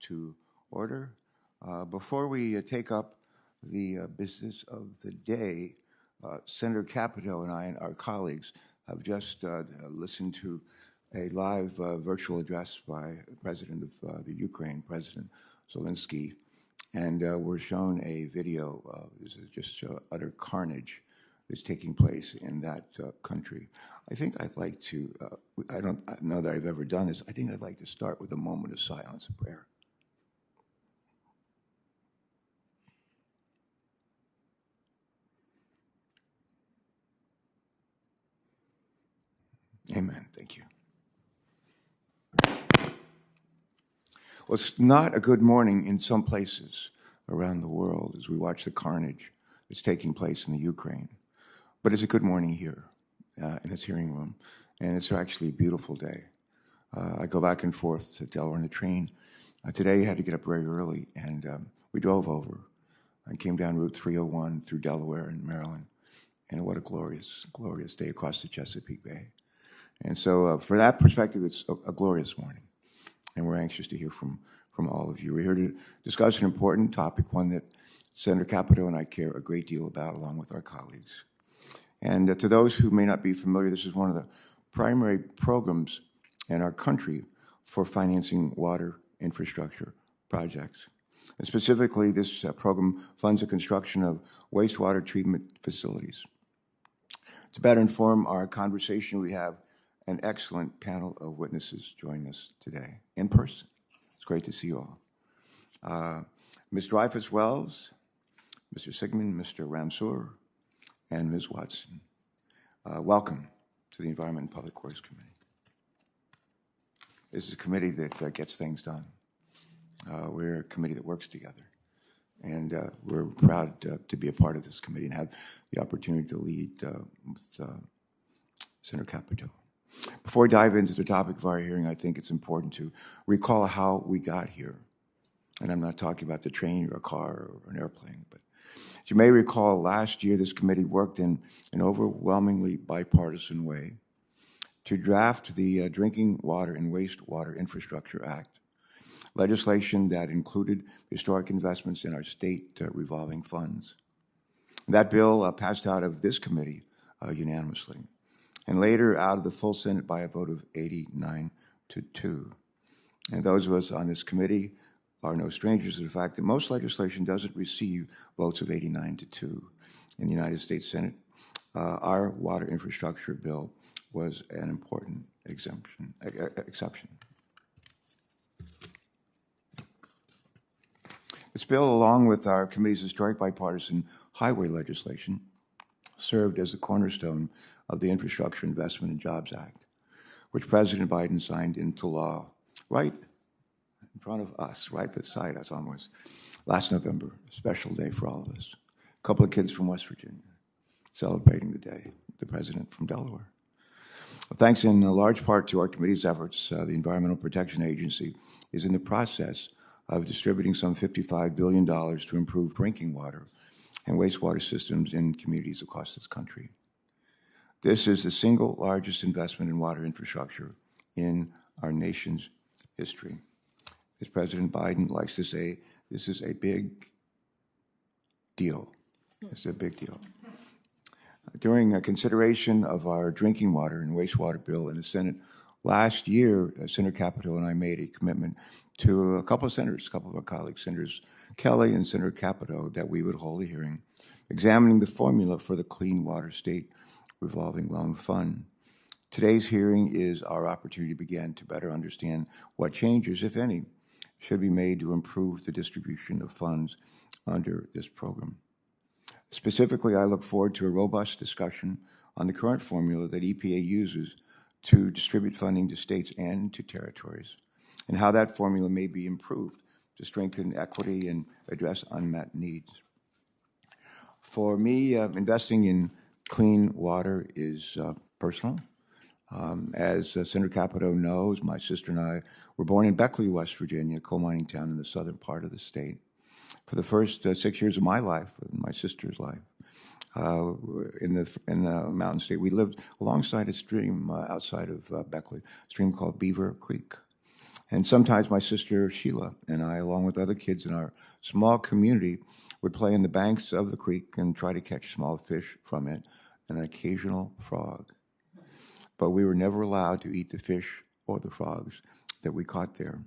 to order. Before we take up the business of the day, Senator Capito and I and our colleagues have just listened to a live virtual address by the President of the Ukraine, President Zelensky, and we're shown a video of this is just utter carnage that's taking place in that country. I think I'd like to, I don't know that I've ever done this, I think I'd like to start with a moment of silence and prayer. Amen. Thank you. Well, it's not a good morning in some places around the world as we watch the carnage that's taking place in the Ukraine. But it's a good morning here in this hearing room, and it's actually a beautiful day. I go back and forth to Delaware on the train. Today I had to get up very early, and we drove over and came down Route 301 through Delaware and Maryland. And what a glorious, glorious day across the Chesapeake Bay. And so for that perspective, it's a glorious morning. And we're anxious to hear from all of you. We're here to discuss an important topic, one that Senator Capito and I care a great deal about, along with our colleagues. And to those who may not be familiar, this is one of the primary programs in our country for financing water infrastructure projects. And specifically, this program funds the construction of wastewater treatment facilities. To better inform our conversation, we have an excellent panel of witnesses joining us today in person. It's great to see you all. Ms. Dreyfus-Wells, Mr. Sigmund, Mr. Ramseur, and Ms. Watson. Welcome to the Environment and Public Works Committee. This is a committee that gets things done. We're a committee that works together. And we're proud to be a part of this committee and have the opportunity to lead with Senator Capito. Before we dive into the topic of our hearing, I think it's important to recall how we got here. And I'm not talking about the train or a car or an airplane, but as you may recall, last year this committee worked in an overwhelmingly bipartisan way to draft the Drinking Water and Wastewater Infrastructure Act, legislation that included historic investments in our state revolving funds. That bill passed out of this committee unanimously, and later out of the full Senate by a vote of 89-2. And those of us on this committee are no strangers to the fact that most legislation doesn't receive votes of 89-2 in the United States Senate. Our water infrastructure bill was an important exception. This bill, along with our committee's historic bipartisan highway legislation, served as the cornerstone of the Infrastructure Investment and Jobs Act, which President Biden signed into law right in front of us, right beside us almost, last November, a special day for all of us. A couple of kids from West Virginia celebrating the day, the president from Delaware. Thanks in large part to our committee's efforts, the Environmental Protection Agency is in the process of distributing some $55 billion to improve drinking water and wastewater systems in communities across this country. This is the single largest investment in water infrastructure in our nation's history. As President Biden likes to say, this is a big deal. It's a big deal. During a consideration of our drinking water and wastewater bill in the Senate last year, Senator Capito and I made a commitment to a couple of senators, a couple of our colleagues, Senators Kelly and Senator Capito, that we would hold a hearing examining the formula for the Clean Water State Revolving Loan Fund. Today's hearing is our opportunity to begin to better understand what changes, if any, should be made to improve the distribution of funds under this program. Specifically, I look forward to a robust discussion on the current formula that EPA uses to distribute funding to states and to territories, and how that formula may be improved to strengthen equity and address unmet needs. For me, investing in clean water is personal. As Senator Capito knows, my sister and I were born in Beckley, West Virginia, a coal mining town in the southern part of the state. For the first 6 years of my life, and my sister's life, in the mountain state, we lived alongside a stream outside of Beckley, a stream called Beaver Creek. And sometimes my sister Sheila and I, along with other kids in our small community, would play in the banks of the creek and try to catch small fish from it, and an occasional frog. But we were never allowed to eat the fish or the frogs that we caught there.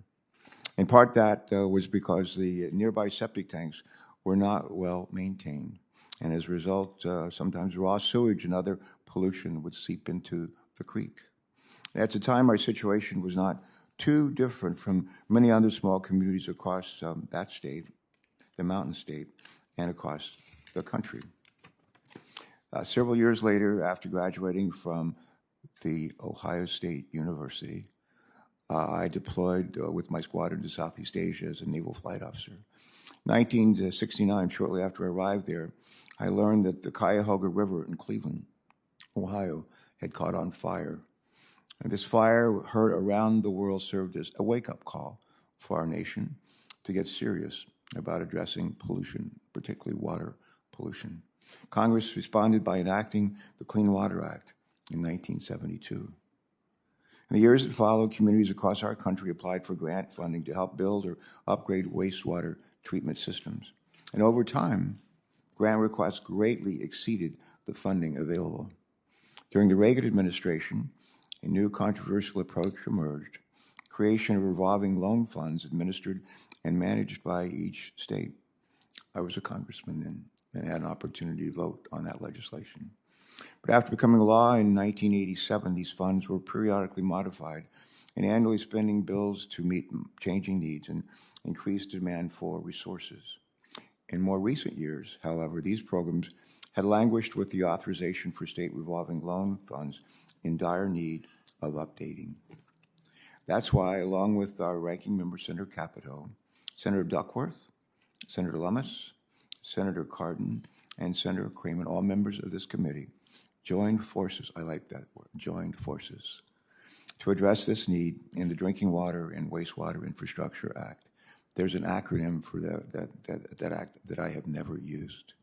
In part, that was because the nearby septic tanks were not well maintained. And as a result, sometimes raw sewage and other pollution would seep into the creek. At the time, our situation was not too different from many other small communities across that state, the mountain state, and across the country. Several years later, after graduating from the Ohio State University, I deployed with my squadron to Southeast Asia as a naval flight officer. 1969, shortly after I arrived there, I learned that the Cuyahoga River in Cleveland, Ohio, had caught on fire. And this fire, heard around the world, served as a wake-up call for our nation to get serious about addressing pollution, particularly water pollution. Congress responded by enacting the Clean Water Act in 1972. In the years that followed, communities across our country applied for grant funding to help build or upgrade wastewater treatment systems. And over time, grant requests greatly exceeded the funding available. During the Reagan administration, a new controversial approach emerged: creation of revolving loan funds administered and managed by each state. I was a congressman then and had an opportunity to vote on that legislation. But after becoming law in 1987, these funds were periodically modified and annually spending bills to meet changing needs and increased demand for resources. In more recent years, however, these programs had languished with the authorization for state revolving loan funds in dire need of updating. That's why, along with our ranking member, Senator Capito, Senator Duckworth, Senator Lummis, Senator Cardin, and Senator Cramen, all members of this committee, joined forces, I like that word, joined forces, to address this need in the Drinking Water and Wastewater Infrastructure Act. There's an acronym for that act that I have never used.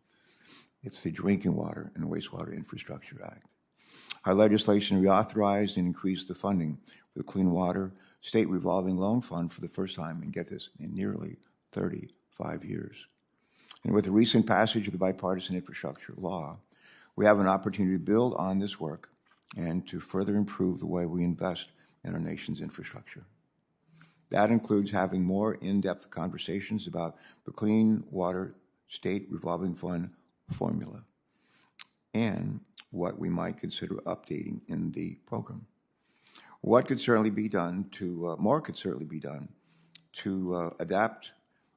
It's the Drinking Water and Wastewater Infrastructure Act. Our legislation reauthorized and increased the funding for the Clean Water State Revolving Loan Fund for the first time, and get this, in nearly 35 years. And with the recent passage of the bipartisan infrastructure law, we have an opportunity to build on this work and to further improve the way we invest in our nation's infrastructure. That includes having more in-depth conversations about the Clean Water State Revolving Fund formula and what we might consider updating in the program. What could certainly be done to, more could certainly be done to adapt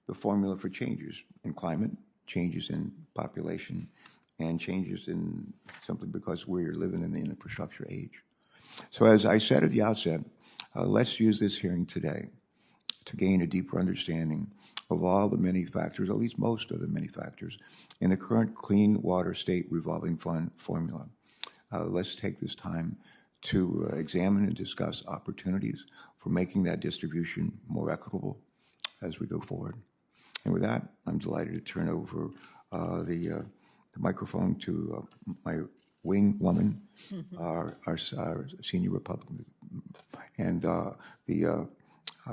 the formula for changes in climate, changes in population, and changes in simply because we're living in the infrastructure age. So as I said at the outset, let's use this hearing today to gain a deeper understanding of all the many factors, at least most of the many factors, in the current Clean Water State Revolving Fund formula. Let's take this time to examine and discuss opportunities for making that distribution more equitable as we go forward. And with that, I'm delighted to turn over the microphone to my wing woman, our senior Republican, and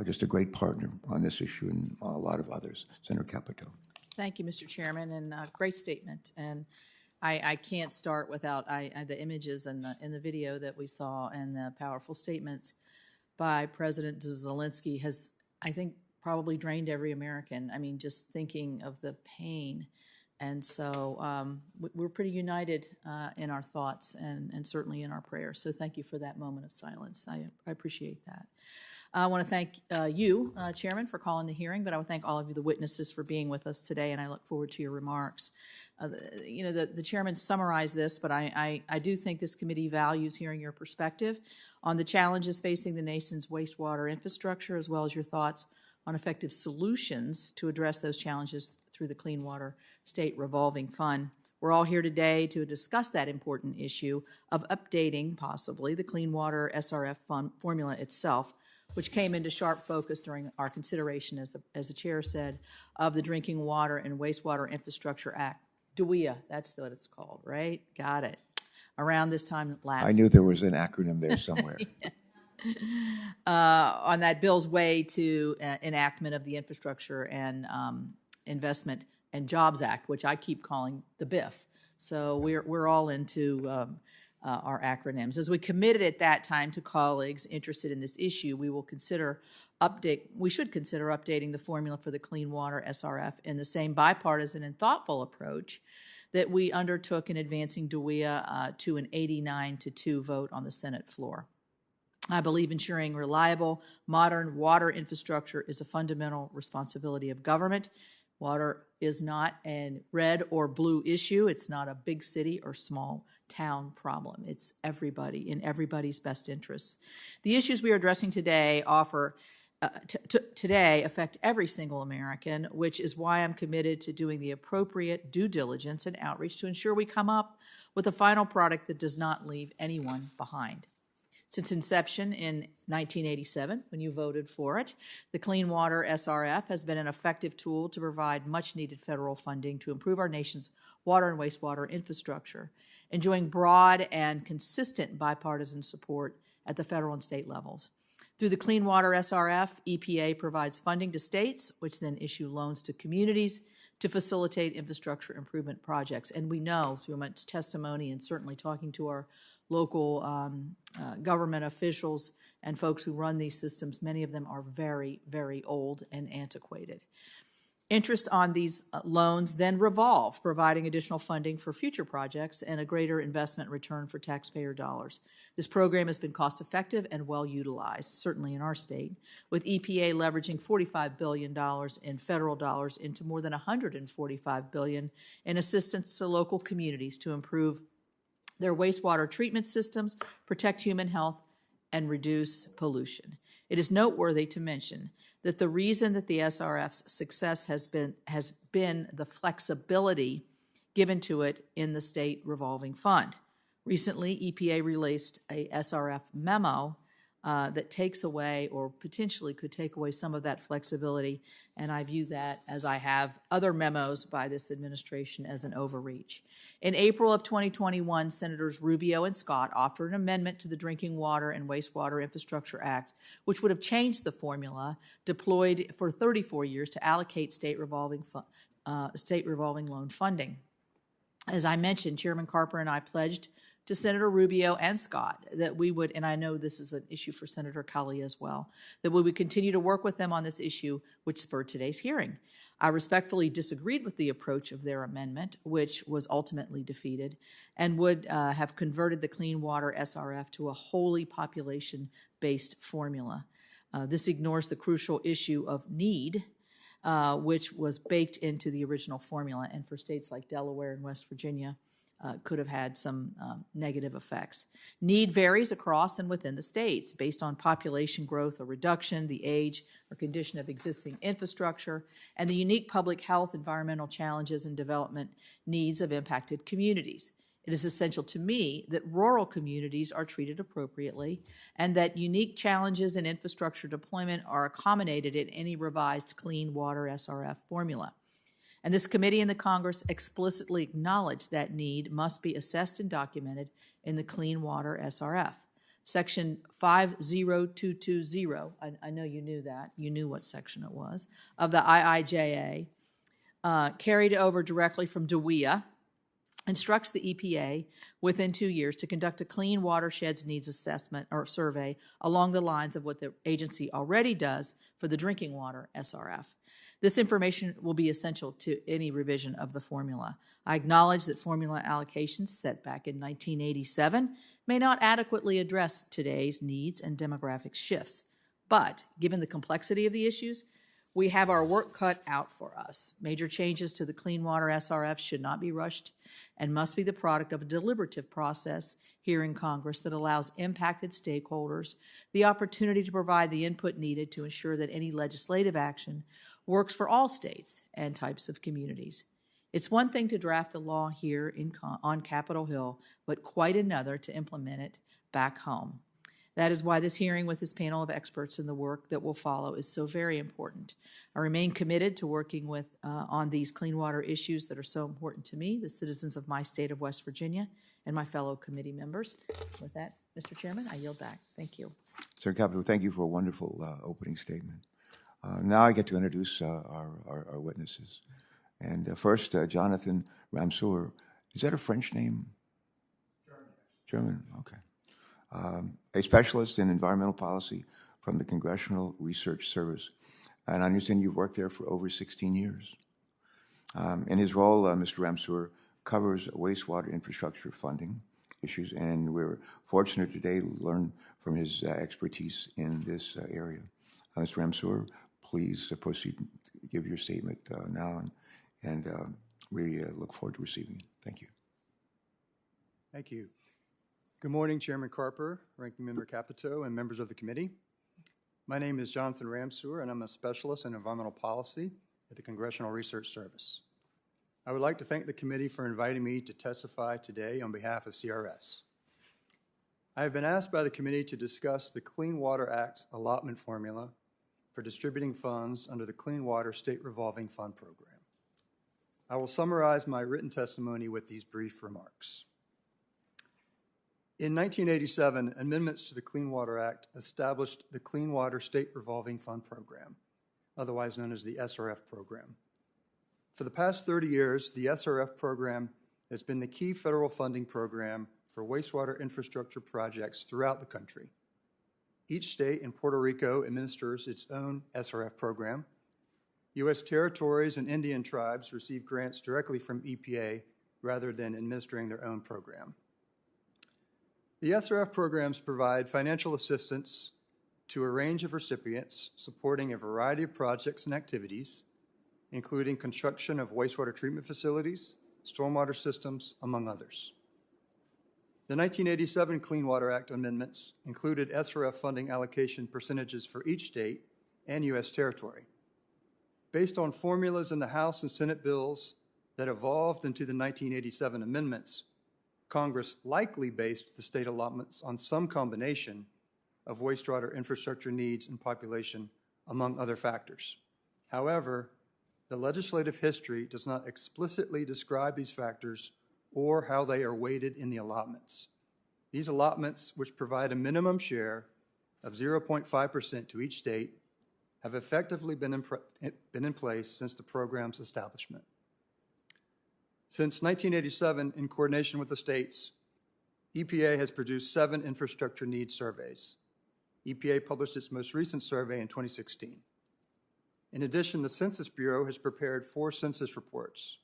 just a great partner on this issue and a lot of others, Senator Capito. Thank you, Mr. Chairman, and great statement. And I can't start without the images and in the video that we saw and the powerful statements by President Zelensky has, I think, probably drained every American. I mean, just thinking of the pain. And so we're pretty united in our thoughts and certainly in our prayers. So thank you for that moment of silence. I appreciate that. I want to thank you, Chairman, for calling the hearing, but I want to thank all of you, the witnesses, for being with us today, and I look forward to your remarks. The Chairman summarized this, but I do think this committee values hearing your perspective on the challenges facing the nation's wastewater infrastructure, as well as your thoughts on effective solutions to address those challenges through the Clean Water State Revolving Fund. We're all here today to discuss that important issue of updating, possibly, the Clean Water SRF fund formula itself, which came into sharp focus during our consideration, as the chair said, of the Drinking Water and Wastewater Infrastructure Act. DWIA, that's what it's called, right? Got it. Around this time last year. I knew there was an acronym there somewhere. Yeah. on that bill's way to enactment of the Infrastructure and Investment and Jobs Act, which I keep calling the BIF. So we're all into our acronyms. As we committed at that time to colleagues interested in this issue, we should consider updating the formula for the Clean Water SRF in the same bipartisan and thoughtful approach that we undertook in advancing DWIA to an 89-2 vote on the Senate floor. I believe ensuring reliable, modern water infrastructure is a fundamental responsibility of government. Water is not a red or blue issue. It's not a big city or small town problem. It's everybody, in everybody's best interests. The issues we are addressing today today affect every single American, which is why I'm committed to doing the appropriate due diligence and outreach to ensure we come up with a final product that does not leave anyone behind. Since inception in 1987, when you voted for it, the Clean Water SRF has been an effective tool to provide much-needed federal funding to improve our nation's water and wastewater infrastructure, enjoying broad and consistent bipartisan support at the federal and state levels. Through the Clean Water SRF, EPA provides funding to states, which then issue loans to communities to facilitate infrastructure improvement projects. And we know through much testimony and certainly talking to our local government officials and folks who run these systems, many of them are very, very old and antiquated. Interest on these loans then revolve, providing additional funding for future projects and a greater investment return for taxpayer dollars. This program has been cost-effective and well-utilized, certainly in our state, with EPA leveraging $45 billion in federal dollars into more than $145 billion in assistance to local communities to improve their wastewater treatment systems, protect human health, and reduce pollution. It is noteworthy to mention that the reason that the SRF's success has been the flexibility given to it in the state revolving fund. Recently, EPA released a SRF memo that takes away or potentially could take away some of that flexibility, and I view that, as I have other memos by this administration, as an overreach. In April of 2021, Senators Rubio and Scott offered an amendment to the Drinking Water and Wastewater Infrastructure Act, which would have changed the formula deployed for 34 years to allocate state revolving loan funding. As I mentioned, Chairman Carper and I pledged to Senator Rubio and Scott that we would, and I know this is an issue for Senator Cully as well, that we would continue to work with them on this issue, which spurred today's hearing. I respectfully disagreed with the approach of their amendment, which was ultimately defeated, and would have converted the Clean Water SRF to a wholly population-based formula. This ignores the crucial issue of need, which was baked into the original formula, and for states like Delaware and West Virginia, could have had some negative effects. Need varies across and within the states based on population growth or reduction, the age or condition of existing infrastructure, and the unique public health, environmental challenges, and development needs of impacted communities. It is essential to me that rural communities are treated appropriately and that unique challenges in infrastructure deployment are accommodated in any revised Clean Water SRF formula. And this committee and the Congress explicitly acknowledge that need must be assessed and documented in the Clean Water SRF. Section 50220, I know you knew that, you knew what section it was, of the IIJA, carried over directly from DWIA, instructs the EPA within 2 years to conduct a clean watersheds needs assessment or survey along the lines of what the agency already does for the drinking water SRF. This information will be essential to any revision of the formula. I acknowledge that formula allocations set back in 1987 may not adequately address today's needs and demographic shifts, but given the complexity of the issues, we have our work cut out for us. Major changes to the Clean Water SRF should not be rushed and must be the product of a deliberative process here in Congress that allows impacted stakeholders the opportunity to provide the input needed to ensure that any legislative action works for all states and types of communities. It's one thing to draft a law here on Capitol Hill, but quite another to implement it back home. That is why this hearing with this panel of experts and the work that will follow is so very important. I remain committed to working on these clean water issues that are so important to me, the citizens of my state of West Virginia, and my fellow committee members. With that, Mr. Chairman, I yield back. Thank you. Senator Capito, thank you for a wonderful opening statement. Now I get to introduce our witnesses. And first, Jonathan Ramseur. Is that a French name? German, okay. A specialist in environmental policy from the Congressional Research Service. And I understand you've worked there for over 16 years. In his role, Mr. Ramseur covers wastewater infrastructure funding issues, and we're fortunate today to learn from his expertise in this area. Mr. Ramseur, please proceed, give your statement now, and we look forward to receiving it. Thank you. Thank you. Good morning, Chairman Carper, Ranking Member Capito, and members of the committee. My name is Jonathan Ramseur, and I'm a specialist in environmental policy at the Congressional Research Service. I would like to thank the committee for inviting me to testify today on behalf of CRS. I have been asked by the committee to discuss the Clean Water Act's allotment formula for distributing funds under the Clean Water State Revolving Fund Program. I will summarize my written testimony with these brief remarks. In 1987, amendments to the Clean Water Act established the Clean Water State Revolving Fund Program, otherwise known as the SRF program. For the past 30 years, the SRF program has been the key federal funding program for wastewater infrastructure projects throughout the country. Each state in Puerto Rico administers its own SRF program. U.S. territories and Indian tribes receive grants directly from EPA rather than administering their own program. The SRF programs provide financial assistance to a range of recipients supporting a variety of projects and activities, including construction of wastewater treatment facilities, stormwater systems, among others. The 1987 Clean Water Act amendments included SRF funding allocation percentages for each state and U.S. territory. Based on formulas in the House and Senate bills that evolved into the 1987 amendments, Congress likely based the state allotments on some combination of wastewater infrastructure needs and population, among other factors. However, the legislative history does not explicitly describe these factors or how they are weighted in the allotments. These allotments, which provide a minimum share of 0.5% to each state, have effectively been in place since the program's establishment. Since 1987, in coordination with the states, EPA has produced 7 infrastructure needs surveys. EPA published its most recent survey in 2016. In addition, the Census Bureau has prepared 4 census reports.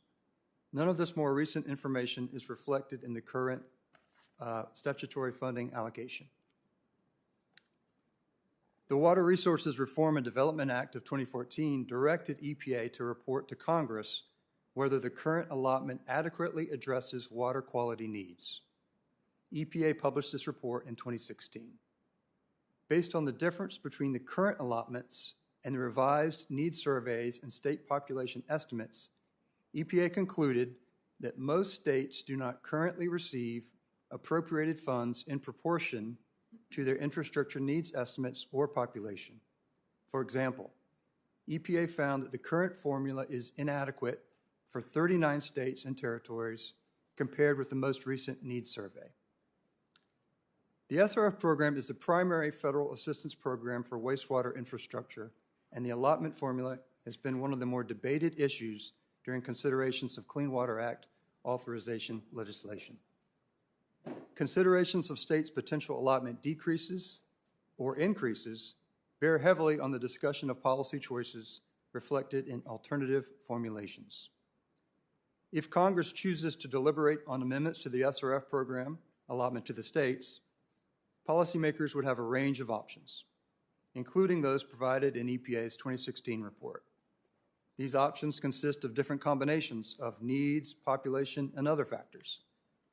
None of this more recent information is reflected in the current statutory funding allocation. The Water Resources Reform and Development Act of 2014 directed EPA to report to Congress whether the current allotment adequately addresses water quality needs. EPA published this report in 2016. Based on the difference between the current allotments and the revised needs surveys and state population estimates, EPA concluded that most states do not currently receive appropriated funds in proportion to their infrastructure needs estimates or population. For example, EPA found that the current formula is inadequate for 39 states and territories compared with the most recent needs survey. The SRF program is the primary federal assistance program for wastewater infrastructure, and the allotment formula has been one of the more debated issues during considerations of Clean Water Act authorization legislation. Considerations of states' potential allotment decreases or increases bear heavily on the discussion of policy choices reflected in alternative formulations. If Congress chooses to deliberate on amendments to the SRF program allotment to the states, policymakers would have a range of options, including those provided in EPA's 2016 report. These options consist of different combinations of needs, population, and other factors.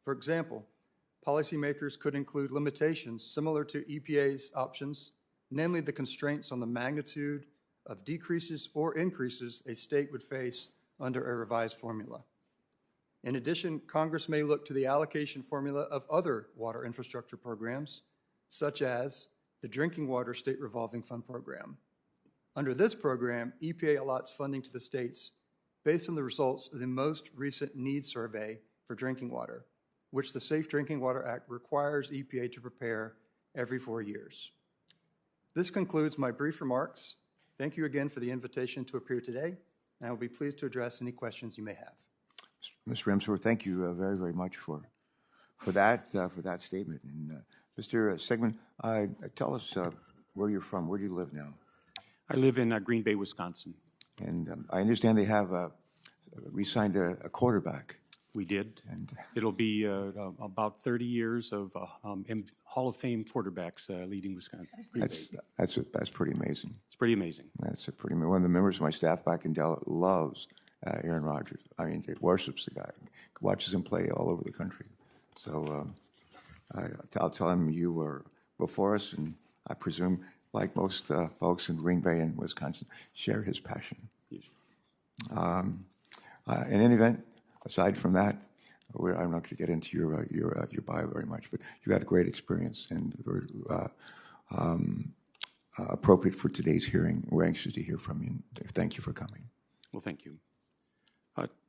For example, policymakers could include limitations similar to EPA's options, namely the constraints on the magnitude of decreases or increases a state would face under a revised formula. In addition, Congress may look to the allocation formula of other water infrastructure programs, such as the Drinking Water State Revolving Fund Program. Under this program, EPA allots funding to the states based on the results of the most recent needs survey for drinking water, which the Safe Drinking Water Act requires EPA to prepare every 4 years. This concludes my brief remarks. Thank you again for the invitation to appear today, and I will be pleased to address any questions you may have. Mr. Ramseur, thank you very, very much for that statement. And Mr. Sigmund, tell us where you're from. Where do you live now? I live in Green Bay, Wisconsin. And I understand they have re-signed a quarterback. We did. And It'll be about 30 years of Hall of Fame quarterbacks leading Wisconsin. Green Bay. that's pretty amazing. It's pretty amazing. That's a pretty. One of the members of my staff back in Dallas loves Aaron Rodgers. I mean, he worships the guy. Watches him play all over the country. So I'll tell him you were before us, and I presume, like most folks in Green Bay and Wisconsin, share his passion. Yes. In any event, aside from that, I'm not going to get into your bio very much, but you got a great experience and very appropriate for today's hearing. We're anxious to hear from you. Thank you for coming. Well, thank you.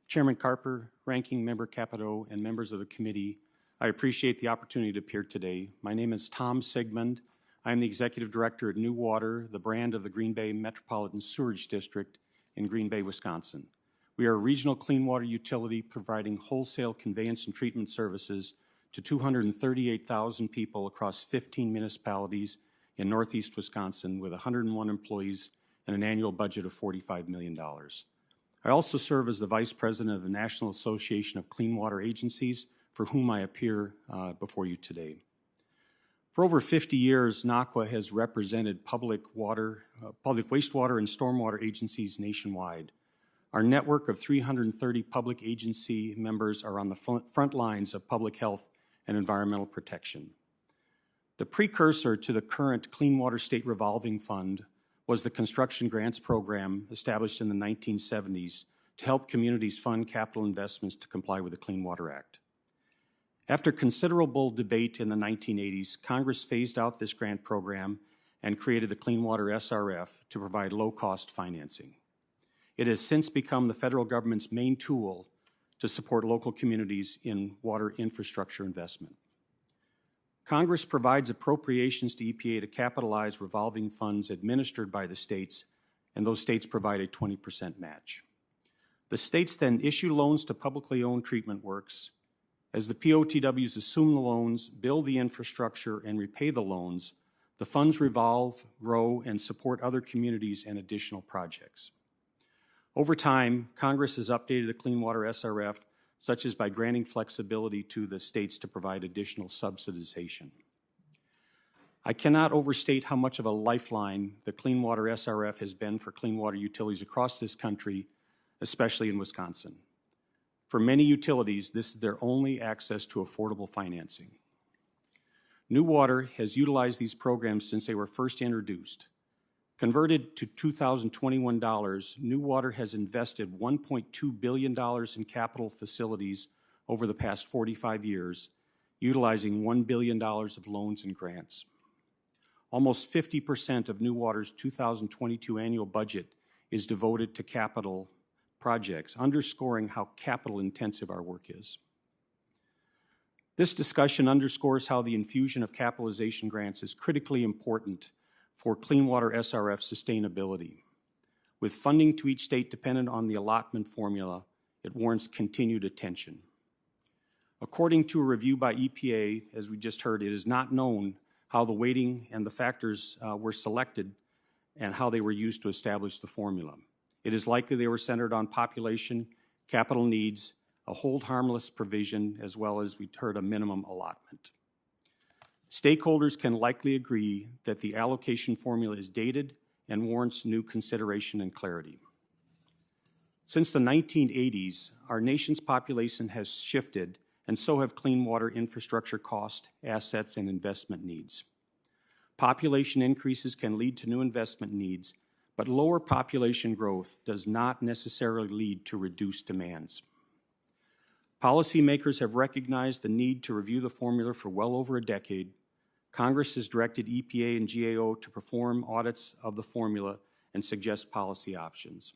Chairman Carper, Ranking Member Capito, and members of the committee, I appreciate the opportunity to appear today. My name is Tom Sigmund. I am the Executive Director at New Water, the brand of the Green Bay Metropolitan Sewerage District in Green Bay, Wisconsin. We are a regional clean water utility providing wholesale conveyance and treatment services to 238,000 people across 15 municipalities in northeast Wisconsin with 101 employees and an annual budget of $45 million. I also serve as the Vice President of the National Association of Clean Water Agencies, for whom I appear before you today. For over 50 years, NACWA has represented public wastewater and stormwater agencies nationwide. Our network of 330 public agency members are on the front lines of public health and environmental protection. The precursor to the current Clean Water State Revolving Fund was the Construction Grants Program established in the 1970s to help communities fund capital investments to comply with the Clean Water Act. After considerable debate in the 1980s, Congress phased out this grant program and created the Clean Water SRF to provide low-cost financing. It has since become the federal government's main tool to support local communities in water infrastructure investment. Congress provides appropriations to EPA to capitalize revolving funds administered by the states, and those states provide a 20% match. The states then issue loans to publicly owned treatment works. As the POTWs assume the loans, build the infrastructure, and repay the loans, the funds revolve, grow, and support other communities and additional projects. Over time, Congress has updated the Clean Water SRF, such as by granting flexibility to the states to provide additional subsidization. I cannot overstate how much of a lifeline the Clean Water SRF has been for clean water utilities across this country, especially in Wisconsin. For many utilities, this is their only access to affordable financing. New Water has utilized these programs since they were first introduced. Converted to 2021 dollars, New Water has invested $1.2 billion in capital facilities over the past 45 years, utilizing $1 billion of loans and grants. Almost 50% of New Water's 2022 annual budget is devoted to capital projects, underscoring how capital-intensive our work is. This discussion underscores how the infusion of capitalization grants is critically important for Clean Water SRF sustainability. With funding to each state dependent on the allotment formula, it warrants continued attention. According to a review by EPA, as we just heard, it is not known how the weighting and the factors were selected and how they were used to establish the formula. It is likely they were centered on population, capital needs, a hold harmless provision, as well as we heard a minimum allotment. Stakeholders can likely agree that the allocation formula is dated and warrants new consideration and clarity. Since the 1980s, our nation's population has shifted, and so have clean water infrastructure cost, assets, and investment needs. Population increases can lead to new investment needs, but lower population growth does not necessarily lead to reduced demands. Policymakers have recognized the need to review the formula for well over a decade. Congress has directed EPA and GAO to perform audits of the formula and suggest policy options.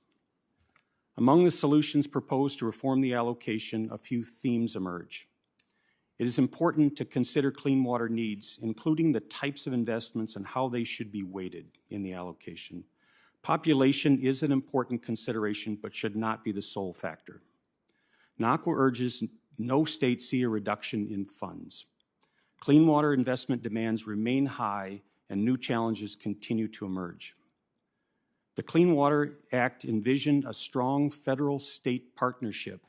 Among the solutions proposed to reform the allocation, a few themes emerge. It is important to consider clean water needs, including the types of investments and how they should be weighted in the allocation. Population is an important consideration, but should not be the sole factor. NACWA urges no state see a reduction in funds. Clean water investment demands remain high and new challenges continue to emerge. The Clean Water Act envisioned a strong federal-state partnership,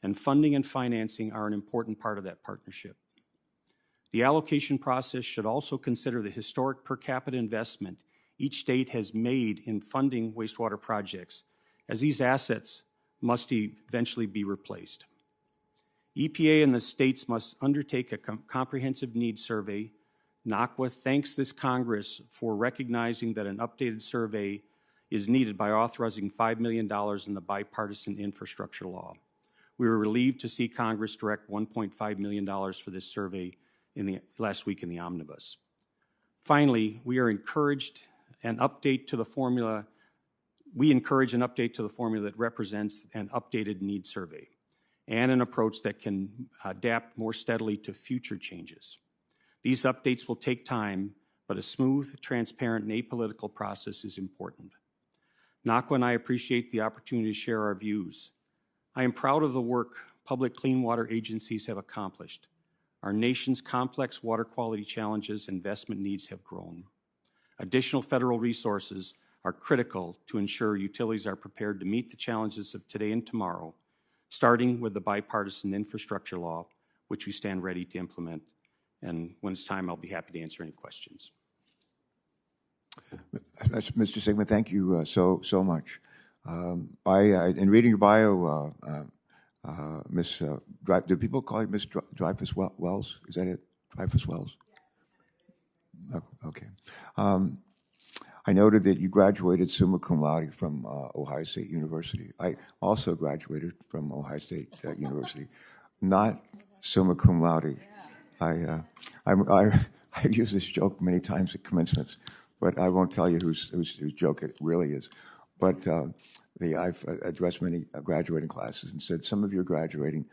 and funding and financing are an important part of that partnership. The allocation process should also consider the historic per capita investment each state has made in funding wastewater projects, as these assets must eventually be replaced. EPA and the states must undertake a comprehensive needs survey. NACWA thanks this Congress for recognizing that an updated survey is needed by authorizing $5 million in the bipartisan infrastructure law. We were relieved to see Congress direct $1.5 million for this survey last week in the omnibus. Finally, we encourage an update to the formula that represents an updated needs survey and an approach that can adapt more steadily to future changes. These updates will take time, but a smooth, transparent, and apolitical process is important. NACWA and I appreciate the opportunity to share our views. I am proud of the work public clean water agencies have accomplished. Our nation's complex water quality challenges and investment needs have grown. Additional federal resources are critical to ensure utilities are prepared to meet the challenges of today and tomorrow, starting with the bipartisan infrastructure law, which we stand ready to implement. And when it's time, I'll be happy to answer any questions. Mr. Sigmund, thank you so much. In reading your bio, Miss, do people call you Miss Dreyfus Wells? Is that it? Dreyfus Wells? Oh, okay. I noted that you graduated summa cum laude from Ohio State University. I also graduated from Ohio State University, not summa cum laude. I use this joke many times at commencements, but I won't tell you whose joke it really is. But I've addressed many graduating classes and said some of you are graduating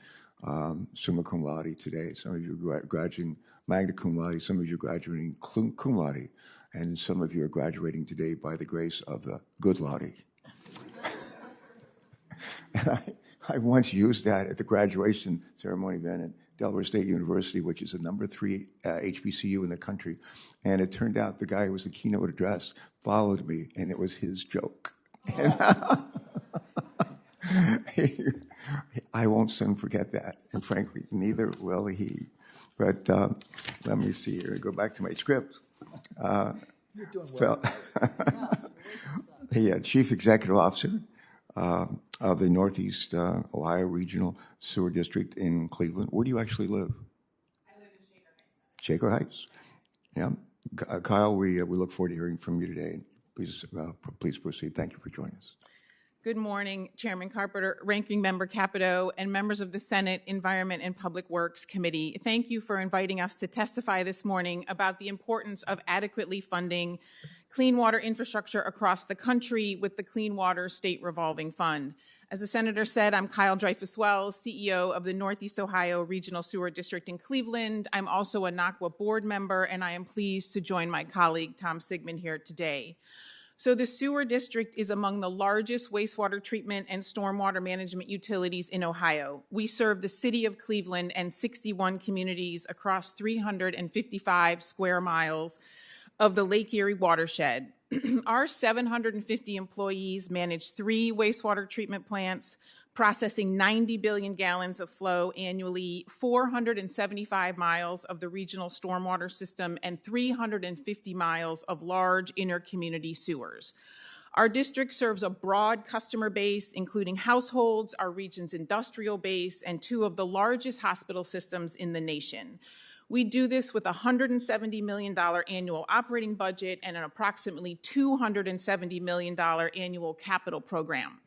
summa cum laude today, some of you are graduating magna cum laude, some of you are graduating cum laude, and some of you are graduating today by the grace of the good laude. And I once used that at the graduation ceremony then at Delaware State University, which is the #3 HBCU in the country. And it turned out the guy who was the keynote address followed me, and it was his joke. Oh. I won't soon forget that, and frankly, neither will he. But let me see here. Go back to my script. You're doing well. The Chief Executive Officer of the Northeast Ohio Regional Sewer District in Cleveland. Where do you actually live? I live in Shaker Heights. Shaker Heights. Yeah. Kyle, we look forward to hearing from you today. Please proceed. Thank you for joining us. Good morning, Chairman Carpenter, Ranking Member Capito, and members of the Senate Environment and Public Works Committee. Thank you for inviting us to testify this morning about the importance of adequately funding clean water infrastructure across the country with the Clean Water State Revolving Fund. As the Senator said, I'm Kyle Dreyfus Wells, CEO of the Northeast Ohio Regional Sewer District in Cleveland. I'm also a NACWA board member, and I am pleased to join my colleague, Tom Sigmund, here today. So the sewer district is among the largest wastewater treatment and stormwater management utilities in Ohio. We serve the city of Cleveland and 61 communities across 355 square miles of the Lake Erie watershed. Our 750 employees manage 3 wastewater treatment plants, processing 90 billion gallons of flow annually, 475 miles of the regional stormwater system, and 350 miles of large inter-community sewers. Our district serves a broad customer base, including households, our region's industrial base, and 2 of the largest hospital systems in the nation. We do this with a $170 million annual operating budget and an approximately $270 million annual capital program.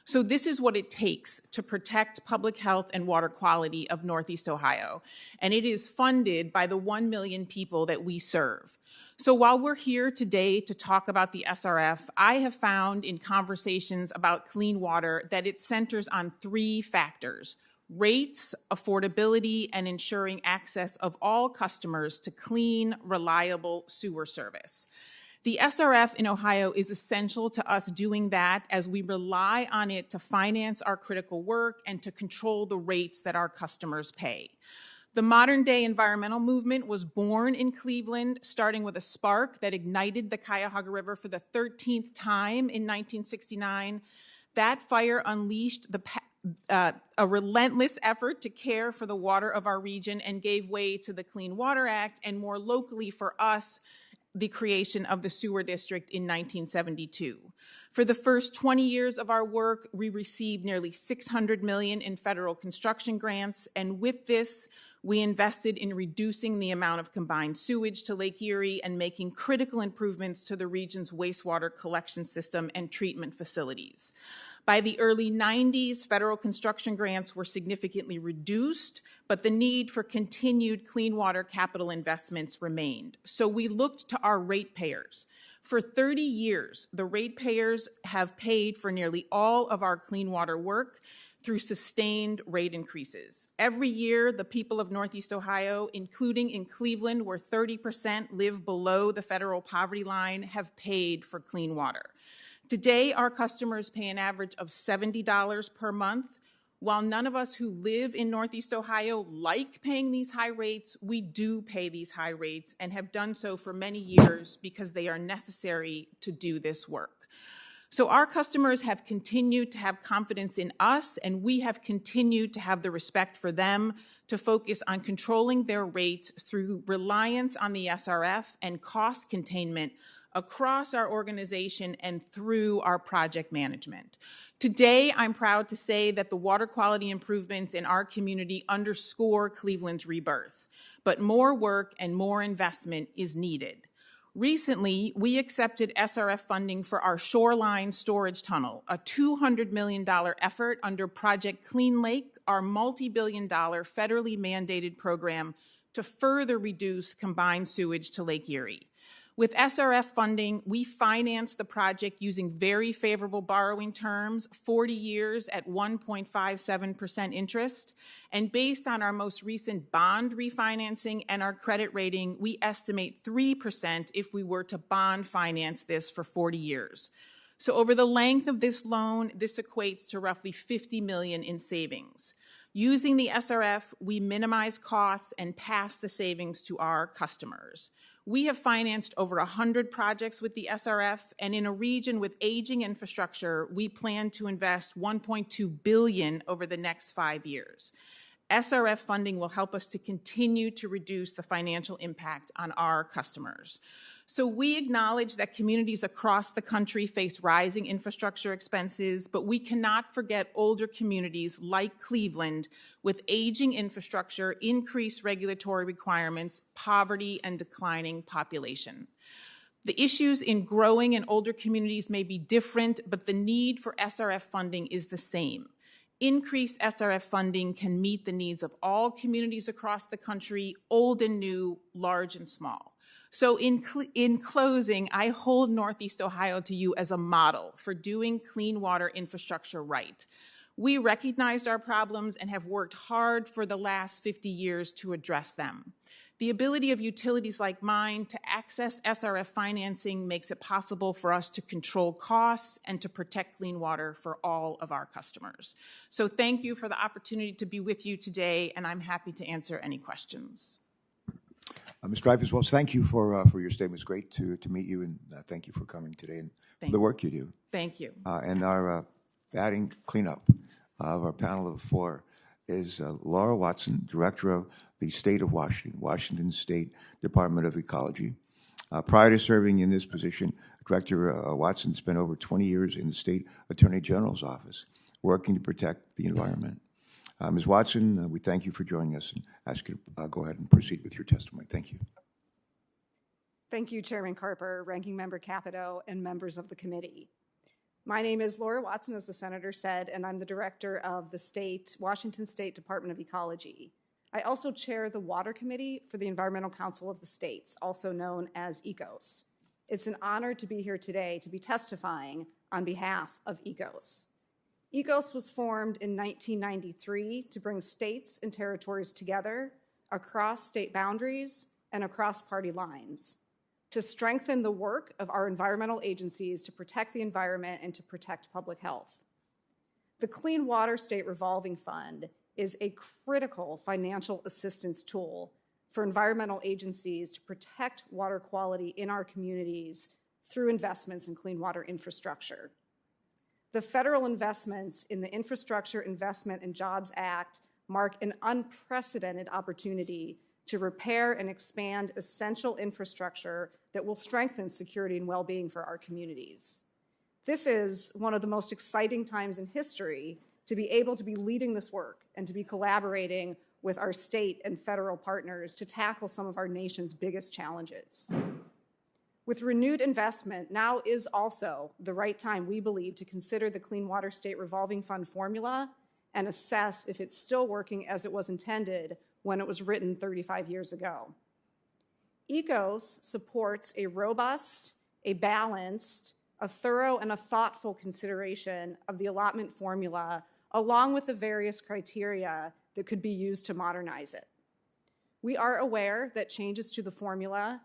So this is what it takes to protect public health and water quality of Northeast Ohio, and it is funded by the 1 million people that we serve. So while we're here today to talk about the SRF, I have found in conversations about clean water that it centers on 3 factors: rates, affordability, and ensuring access of all customers to clean, reliable sewer service. The SRF in Ohio is essential to us doing that as we rely on it to finance our critical work and to control the rates that our customers pay. The modern-day environmental movement was born in Cleveland, starting with a spark that ignited the Cuyahoga River for the 13th time in 1969. That fire unleashed a relentless effort to care for the water of our region and gave way to the Clean Water Act, and more locally for us, the creation of the sewer district in 1972. For the first 20 years of our work, we received nearly $600 million in federal construction grants, and with this, we invested in reducing the amount of combined sewage to Lake Erie and making critical improvements to the region's wastewater collection system and treatment facilities. By the early 90s, federal construction grants were significantly reduced, but the need for continued clean water capital investments remained. So we looked to our ratepayers. For 30 years, the ratepayers have paid for nearly all of our clean water work through sustained rate increases. Every year, the people of Northeast Ohio, including in Cleveland, where 30% live below the federal poverty line, have paid for clean water. Today, our customers pay an average of $70 per month. While none of us who live in Northeast Ohio like paying these high rates, we do pay these high rates and have done so for many years because they are necessary to do this work. So our customers have continued to have confidence in us, and we have continued to have the respect for them to focus on controlling their rates through reliance on the SRF and cost containment across our organization and through our project management. Today, I'm proud to say that the water quality improvements in our community underscore Cleveland's rebirth, but more work and more investment is needed. Recently, we accepted SRF funding for our Shoreline storage tunnel, a $200 million effort under Project Clean Lake, our multi-billion-dollar federally mandated program to further reduce combined sewage to Lake Erie. With SRF funding, we financed the project using very favorable borrowing terms, 40 years at 1.57% interest, and based on our most recent bond refinancing and our credit rating, we estimate 3% if we were to bond finance this for 40 years. So over the length of this loan, this equates to roughly $50 million in savings. Using the SRF, we minimize costs and pass the savings to our customers. We have financed over 100 projects with the SRF, and in a region with aging infrastructure, we plan to invest $1.2 billion over the next 5 years. SRF funding will help us to continue to reduce the financial impact on our customers. So we acknowledge that communities across the country face rising infrastructure expenses, but we cannot forget older communities like Cleveland with aging infrastructure, increased regulatory requirements, poverty, and declining population. The issues in growing and older communities may be different, but the need for SRF funding is the same. Increased SRF funding can meet the needs of all communities across the country, old and new, large and small. So in closing, I hold Northeast Ohio to you as a model for doing clean water infrastructure right. We recognized our problems and have worked hard for the last 50 years to address them. The ability of utilities like mine to access SRF financing makes it possible for us to control costs and to protect clean water for all of our customers. So thank you for the opportunity to be with you today, and I'm happy to answer any questions. Ms. Dreyfus, well, thank you for your statement. It's great to meet you, and thank you for coming today and for the work you do. Thank you. And our batting cleanup of our panel of four is Laura Watson, Director of the State of Washington State Department of Ecology. Prior to serving in this position, Director Watson spent over 20 years in the State Attorney General's office, working to protect the environment. Ms. Watson, we thank you for joining us and ask you to go ahead and proceed with your testimony. Thank you. Thank you, Chairman Carper, Ranking Member Capito, and members of the committee. My name is Laura Watson, as the Senator said, and I'm the Director of the Washington State Department of Ecology. I also chair the Water Committee for the Environmental Council of the States, also known as ECOS. It's an honor to be here today to be testifying on behalf of ECOS. ECOS was formed in 1993 to bring states and territories together across state boundaries and across party lines to strengthen the work of our environmental agencies to protect the environment and to protect public health. The Clean Water State Revolving Fund is a critical financial assistance tool for environmental agencies to protect water quality in our communities through investments in clean water infrastructure. The federal investments in the Infrastructure Investment and Jobs Act mark an unprecedented opportunity to repair and expand essential infrastructure that will strengthen security and well-being for our communities. This is one of the most exciting times in history to be able to be leading this work and to be collaborating with our state and federal partners to tackle some of our nation's biggest challenges. With renewed investment, now is also the right time, we believe, to consider the Clean Water State Revolving Fund formula and assess if it's still working as it was intended when it was written 35 years ago. ECOS supports a robust, a balanced, a thorough, and a thoughtful consideration of the allotment formula, along with the various criteria that could be used to modernize it. We are aware that changes to the formula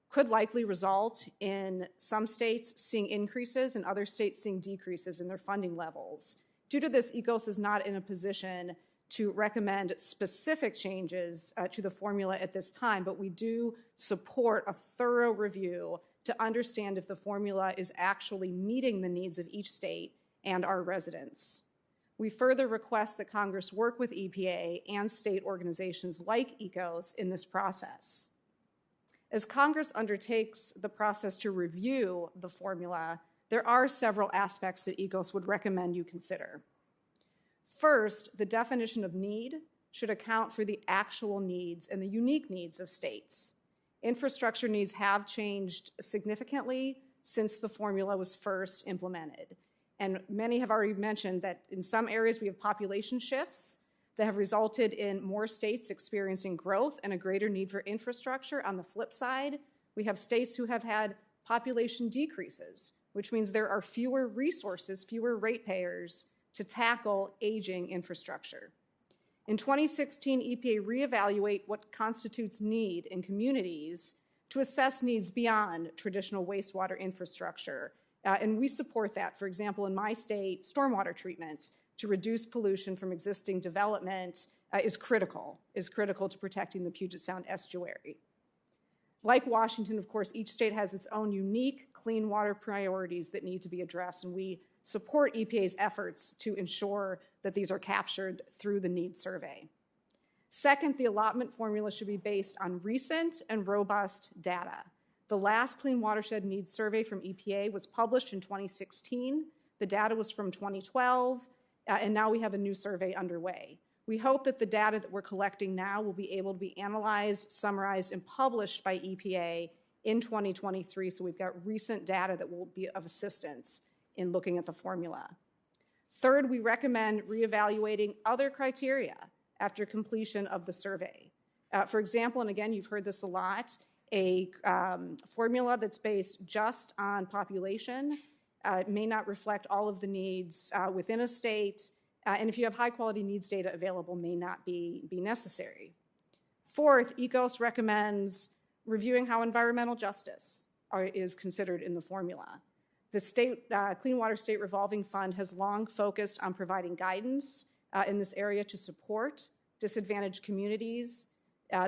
could likely result in some states seeing increases and other states seeing decreases in their funding levels. Due to this, ECOS is not in a position to recommend specific changes to the formula at this time, but we do support a thorough review to understand if the formula is actually meeting the needs of each state and our residents. We further request that Congress work with EPA and state organizations like ECOS in this process. As Congress undertakes the process to review the formula, there are several aspects that ECOS would recommend you consider. First, the definition of need should account for the actual needs and the unique needs of states. Infrastructure needs have changed significantly since the formula was first implemented. And many have already mentioned that in some areas we have population shifts that have resulted in more states experiencing growth and a greater need for infrastructure. On the flip side, we have states who have had population decreases, which means there are fewer resources, fewer ratepayers to tackle aging infrastructure. In 2016, EPA reevaluated what constitutes need in communities to assess needs beyond traditional wastewater infrastructure. And we support that. For example, in my state, stormwater treatment to reduce pollution from existing development is critical to protecting the Puget Sound estuary. Like Washington, of course, each state has its own unique clean water priorities that need to be addressed, and we support EPA's efforts to ensure that these are captured through the needs survey. Second, the allotment formula should be based on recent and robust data. The last Clean Watershed Needs Survey from EPA was published in 2016. The data was from 2012, and now we have a new survey underway. We hope that the data that we're collecting now will be able to be analyzed, summarized, and published by EPA in 2023, so we've got recent data that will be of assistance in looking at the formula. Third, we recommend reevaluating other criteria after completion of the survey. For example, and again, you've heard this a lot, a formula that's based just on population may not reflect all of the needs within a state, and if you have high-quality needs data available, may not be necessary. Fourth, ECOS recommends reviewing how environmental justice is considered in the formula. The state Clean Water State Revolving Fund has long focused on providing guidance in this area to support disadvantaged communities.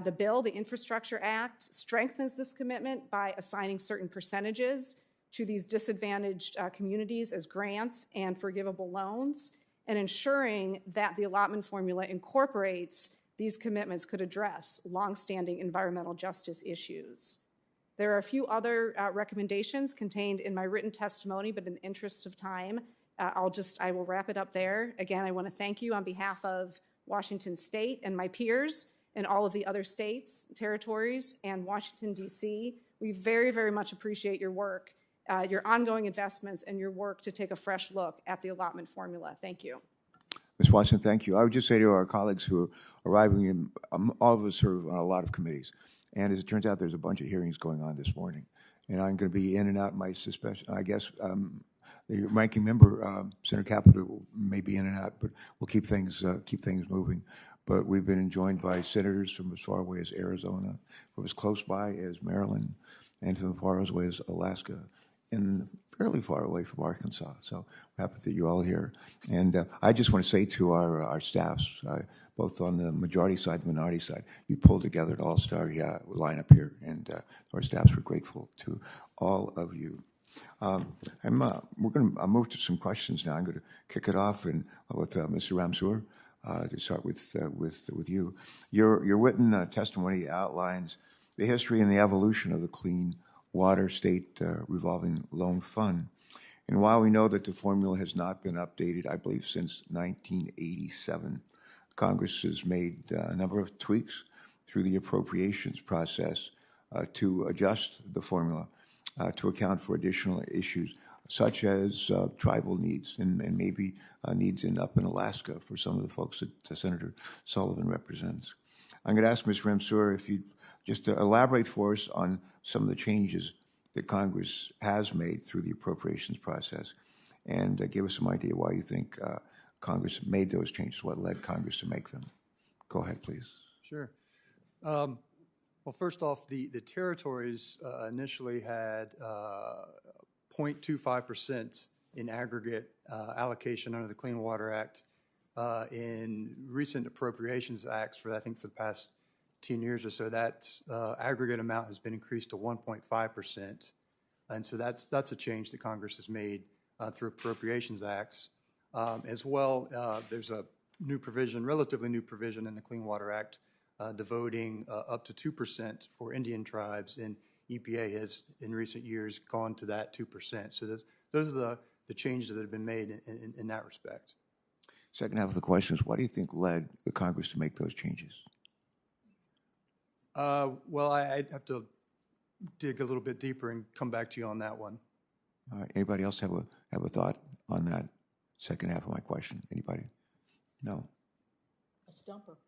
The bill, the Infrastructure Act, strengthens this commitment by assigning certain percentages to these disadvantaged communities as grants and forgivable loans, and ensuring that the allotment formula incorporates these commitments could address longstanding environmental justice issues. There are a few other recommendations contained in my written testimony, but in the interest of time, I will wrap it up there. Again, I want to thank you on behalf of Washington State and my peers and all of the other states, territories, and Washington, D.C. We very, very much appreciate your work, your ongoing investments, and your work to take a fresh look at the allotment formula. Thank you. Ms. Watson, thank you. I would just say to our colleagues who are arriving in, all of us serve on a lot of committees, and as it turns out, there's a bunch of hearings going on this morning, and I'm going to be in and out. My suspicion, I guess, The ranking member, Senator Capito, may be in and out, but we'll keep things moving. But we've been joined by senators from as far away as Arizona, from as close by as Maryland, and from as far away as Alaska, and fairly far away from Arkansas. So we're happy that you're all here. And I just want to say to our staffs, both on the majority side and minority side, you pulled together an all-star lineup here, and our staffs were grateful to all of you. We're going to move to some questions now. I'm going to kick it off with Mr. Ramseur. To start with you, your written testimony outlines the history and the evolution of the Clean Water State Revolving Loan Fund. And while we know that the formula has not been updated, I believe, since 1987, Congress has made a number of tweaks through the appropriations process to adjust the formula to account for additional issues such as tribal needs and maybe needs up in Alaska for some of the folks that Senator Sullivan represents. I'm going to ask Ms. Ramseur if you just elaborate for us on some of the changes that Congress has made through the appropriations process and give us some idea why you think Congress made those changes, what led Congress to make them. Go ahead, please. Sure. Well, first off, the territories initially had 0.25% in aggregate allocation under the Clean Water Act. In recent appropriations acts for the past 10 years or so, that aggregate amount has been increased to 1.5%. And so that's a change that Congress has made through appropriations acts. As well, there's a new provision, relatively new provision in the Clean Water Act devoting up to 2% for Indian tribes, and EPA has in recent years gone to that 2%. So those are the changes that have been made in that respect. Second half of the question is, what do you think led the Congress to make those changes? Well, I'd have to dig a little bit deeper and come back to you on that one. All right. Anybody else have a thought on that second half of my question? Anybody? No? A stumper.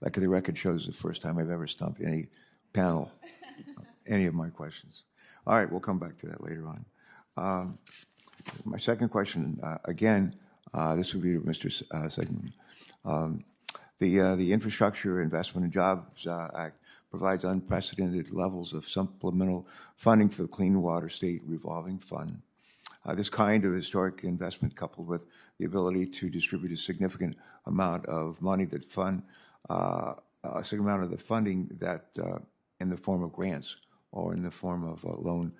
Like the record shows, the first time I've ever stumped any panel, any of my questions. All right, we'll come back to that later on. My second question, again, this would be to Mr. Segman. The Infrastructure Investment and Jobs Act provides unprecedented levels of supplemental funding for the Clean Water State Revolving Fund. This kind of historic investment, coupled with the ability to distribute a significant amount of money that fund a significant amount of the funding that in the form of grants or in the form of loan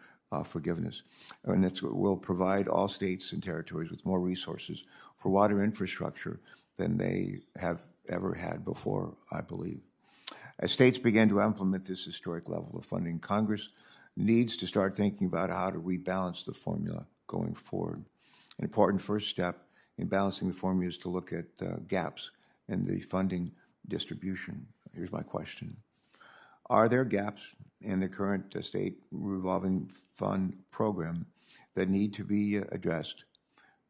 forgiveness, and it will provide all states and territories with more resources for water infrastructure than they have ever had before, I believe. As states begin to implement this historic level of funding, Congress needs to start thinking about how to rebalance the formula going forward. An important first step in balancing the formula is to look at gaps in the funding distribution. Here's my question. Are there gaps in the current state revolving fund program that need to be addressed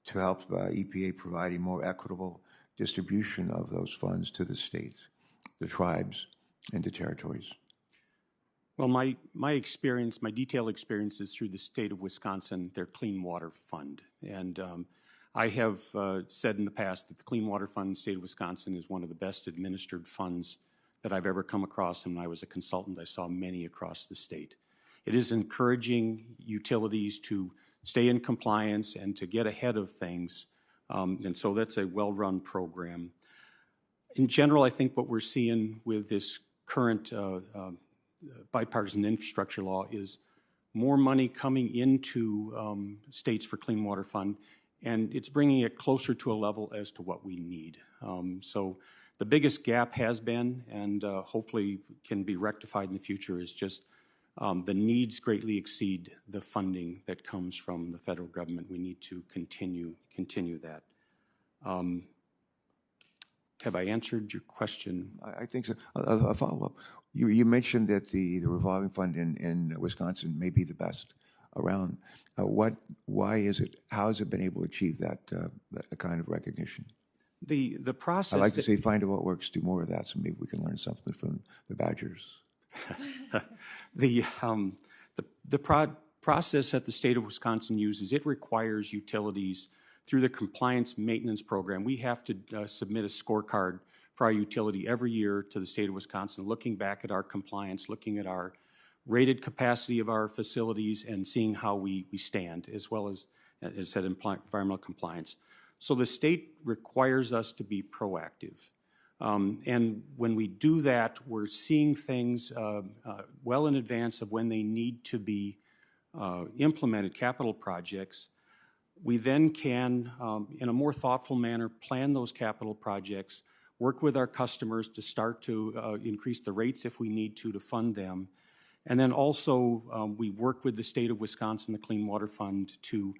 to help EPA provide a more equitable distribution of those funds to the states, the tribes, and the territories? Well, my experience, my detailed experience is through the state of Wisconsin, their Clean Water Fund. And I have said in the past that the Clean Water Fund in the state of Wisconsin is one of the best administered funds that I've ever come across. And when I was a consultant, I saw many across the state. It is encouraging utilities to stay in compliance and to get ahead of things. And so that's a well-run program. In general, I think what we're seeing with this current bipartisan infrastructure law is more money coming into states for Clean Water Fund, and it's bringing it closer to a level as to what we need. So the biggest gap has been, and hopefully can be rectified in the future, is just the needs greatly exceed the funding that comes from the federal government. We need to continue that. Have I answered your question? I think so. A follow-up. You mentioned that the revolving fund in Wisconsin may be the best around. Why is it? How has it been able to achieve that kind of recognition? The process. I like to say, find out what works, do more of that, so maybe we can learn something from the Badgers. The process that the state of Wisconsin uses, it requires utilities through the compliance maintenance program. We have to submit a scorecard for our utility every year to the state of Wisconsin, looking back at our compliance, looking at our rated capacity of our facilities and seeing how we stand, as well as said, environmental compliance. So the state requires us to be proactive. And when we do that, we're seeing things well in advance of when they need to be implemented, capital projects. We then can, in a more thoughtful manner, plan those capital projects, work with our customers to start to increase the rates if we need to fund them. And then also, we work with the state of Wisconsin, the Clean Water Fund, to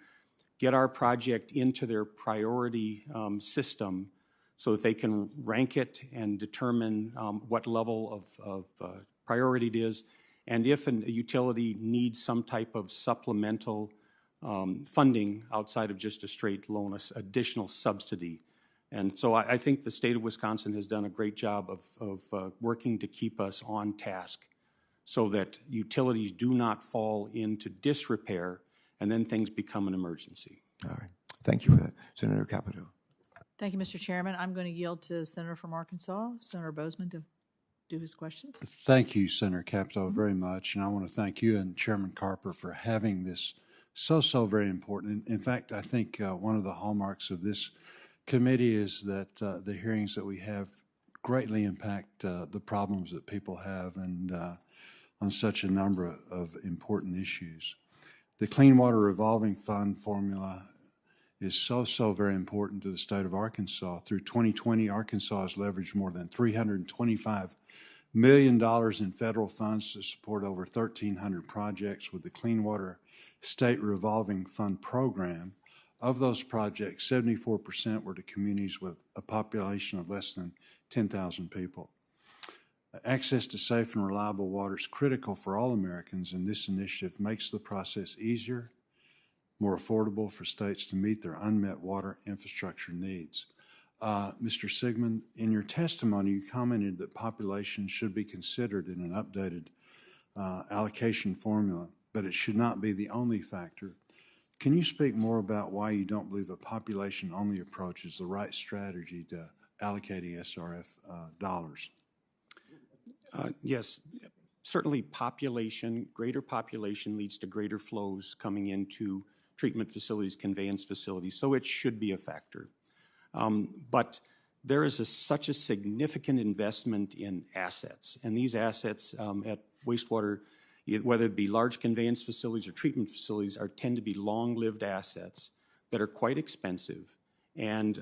get our project into their priority system so that they can rank it and determine what level of priority it is. And if a utility needs some type of supplemental funding outside of just a straight loan, additional subsidy. And so I think the state of Wisconsin has done a great job of working to keep us on task so that utilities do not fall into disrepair and then things become an emergency. All right. Thank you for that. Senator Capito. Thank you, Mr. Chairman. I'm going to yield to Senator from Arkansas, Senator Bozeman, to do his questions. Thank you, Senator Capito, very much. And I want to thank you and Chairman Carper for having this so very important. In fact, I think one of the hallmarks of this committee is that the hearings that we have greatly impact the problems that people have and on such a number of important issues. The Clean Water Revolving Fund formula is so very important to the state of Arkansas. Through 2020, Arkansas has leveraged more than $325 million in federal funds to support over 1,300 projects with the Clean Water State Revolving Fund program. Of those projects, 74% were to communities with a population of less than 10,000 people. Access to safe and reliable water is critical for all Americans, and this initiative makes the process easier, more affordable for states to meet their unmet water infrastructure needs. Mr. Sigmund, in your testimony, you commented that population should be considered in an updated allocation formula, but it should not be the only factor. Can you speak more about why you don't believe a population-only approach is the right strategy to allocating SRF dollars? Yes, certainly greater population leads to greater flows coming into treatment facilities, conveyance facilities, so it should be a factor. But there is such a significant investment in assets, and these assets at wastewater, whether it be large conveyance facilities or treatment facilities, tend to be long-lived assets that are quite expensive. And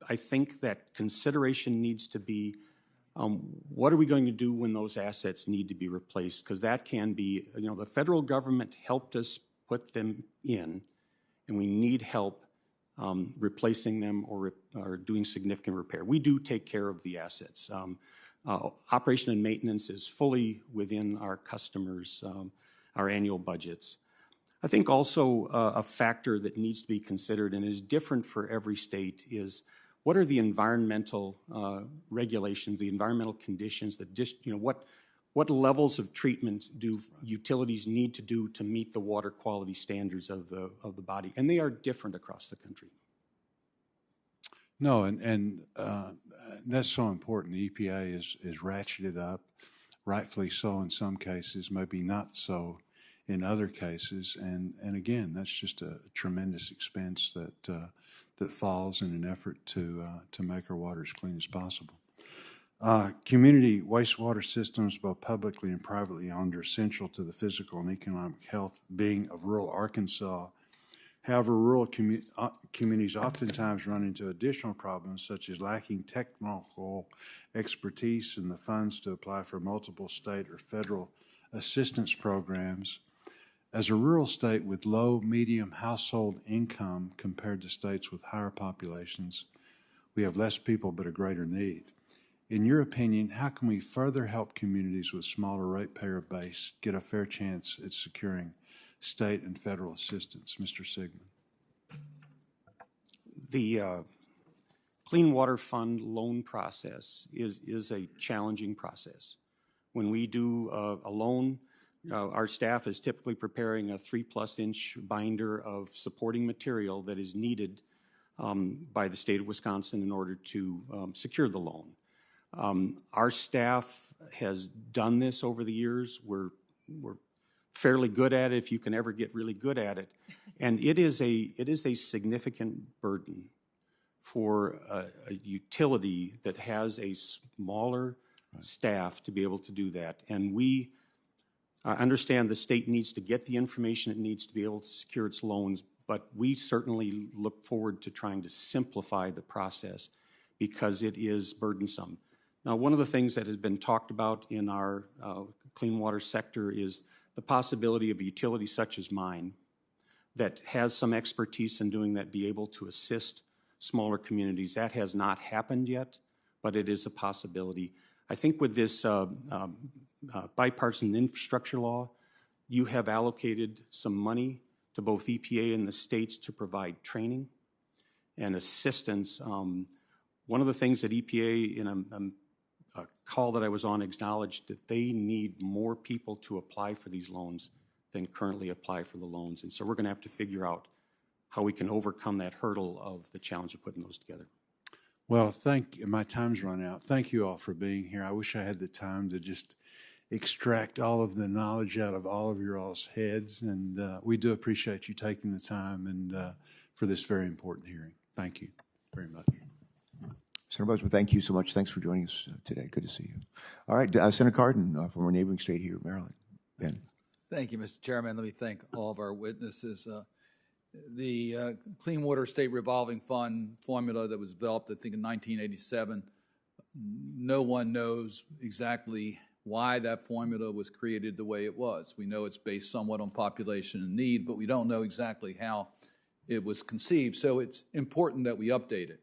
I think that consideration needs to be, what are we going to do when those assets need to be replaced? Because that can be, the federal government helped us put them in, and we need help replacing them or doing significant repair. We do take care of the assets. Operation and maintenance is fully within our customers' our annual budgets. I think also a factor that needs to be considered and is different for every state is what are the environmental regulations, the environmental conditions that what levels of treatment do utilities need to do to meet the water quality standards of the body, and they are different across the country. No, and that's so important. The EPA is ratcheted up, rightfully so in some cases, maybe not so in other cases, and again, that's just a tremendous expense that falls in an effort to make our water as clean as possible. Community wastewater systems, both publicly and privately owned, are essential to the physical and economic health being of rural Arkansas. However, rural communities oftentimes run into additional problems such as lacking technical expertise and the funds to apply for multiple state or federal assistance programs. As a rural state with low, medium household income compared to states with higher populations, we have less people but a greater need. In your opinion, how can we further help communities with smaller ratepayer base get a fair chance at securing state and federal assistance? Mr. Sigmund. The Clean Water Fund loan process is a challenging process. When we do a loan, our staff is typically preparing a 3+ inch binder of supporting material that is needed by the state of Wisconsin in order to secure the loan. Our staff has done this over the years. We're fairly good at it, if you can ever get really good at it. And it is a significant burden for a utility that has a smaller staff to be able to do that. And we understand the state needs to get the information it needs to be able to secure its loans, but we certainly look forward to trying to simplify the process because it is burdensome. Now, one of the things that has been talked about in our clean water sector is the possibility of a utility such as mine that has some expertise in doing that be able to assist smaller communities. That has not happened yet, but it is a possibility. I think with this bipartisan infrastructure law, you have allocated some money to both EPA and the states to provide training and assistance. One of the things that EPA, in a call that I was on, acknowledged that they need more people to apply for these loans than currently apply for the loans. And so we're going to have to figure out how we can overcome that hurdle of the challenge of putting those together. Well, my time's run out. Thank you all for being here. I wish I had the time to just extract all of the knowledge out of all of your all's heads, and we do appreciate you taking the time and for this very important hearing. Thank you very much. Senator Bozeman, thank you so much. Thanks for joining us today. Good to see you. All right, Senator Cardin from our neighboring state here, Maryland. Ben. Thank you, Mr. Chairman. Let me thank all of our witnesses. The Clean Water State Revolving Fund formula that was developed, I think, in 1987, no one knows exactly why that formula was created the way it was. We know it's based somewhat on population and need, but we don't know exactly how it was conceived. So it's important that we update it.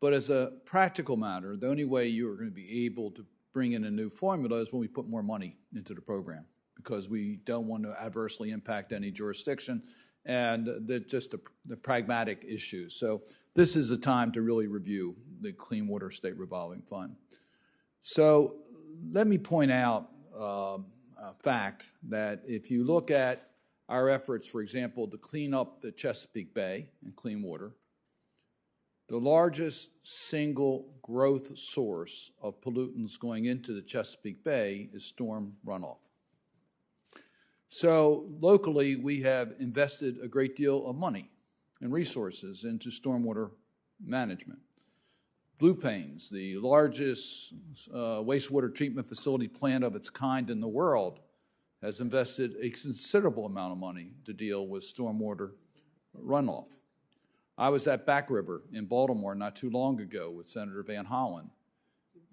But as a practical matter, the only way you are going to be able to bring in a new formula is when we put more money into the program, because we don't want to adversely impact any jurisdiction and just the pragmatic issues. So this is a time to really review the Clean Water State Revolving Fund. So let me point out a fact that if you look at our efforts, for example, to clean up the Chesapeake Bay and clean water, the largest single growth source of pollutants going into the Chesapeake Bay is storm runoff. So locally, we have invested a great deal of money and resources into stormwater management. Blue Plains, the largest wastewater treatment facility plant of its kind in the world, has invested a considerable amount of money to deal with stormwater runoff. I was at Back River in Baltimore not too long ago with Senator Van Hollen,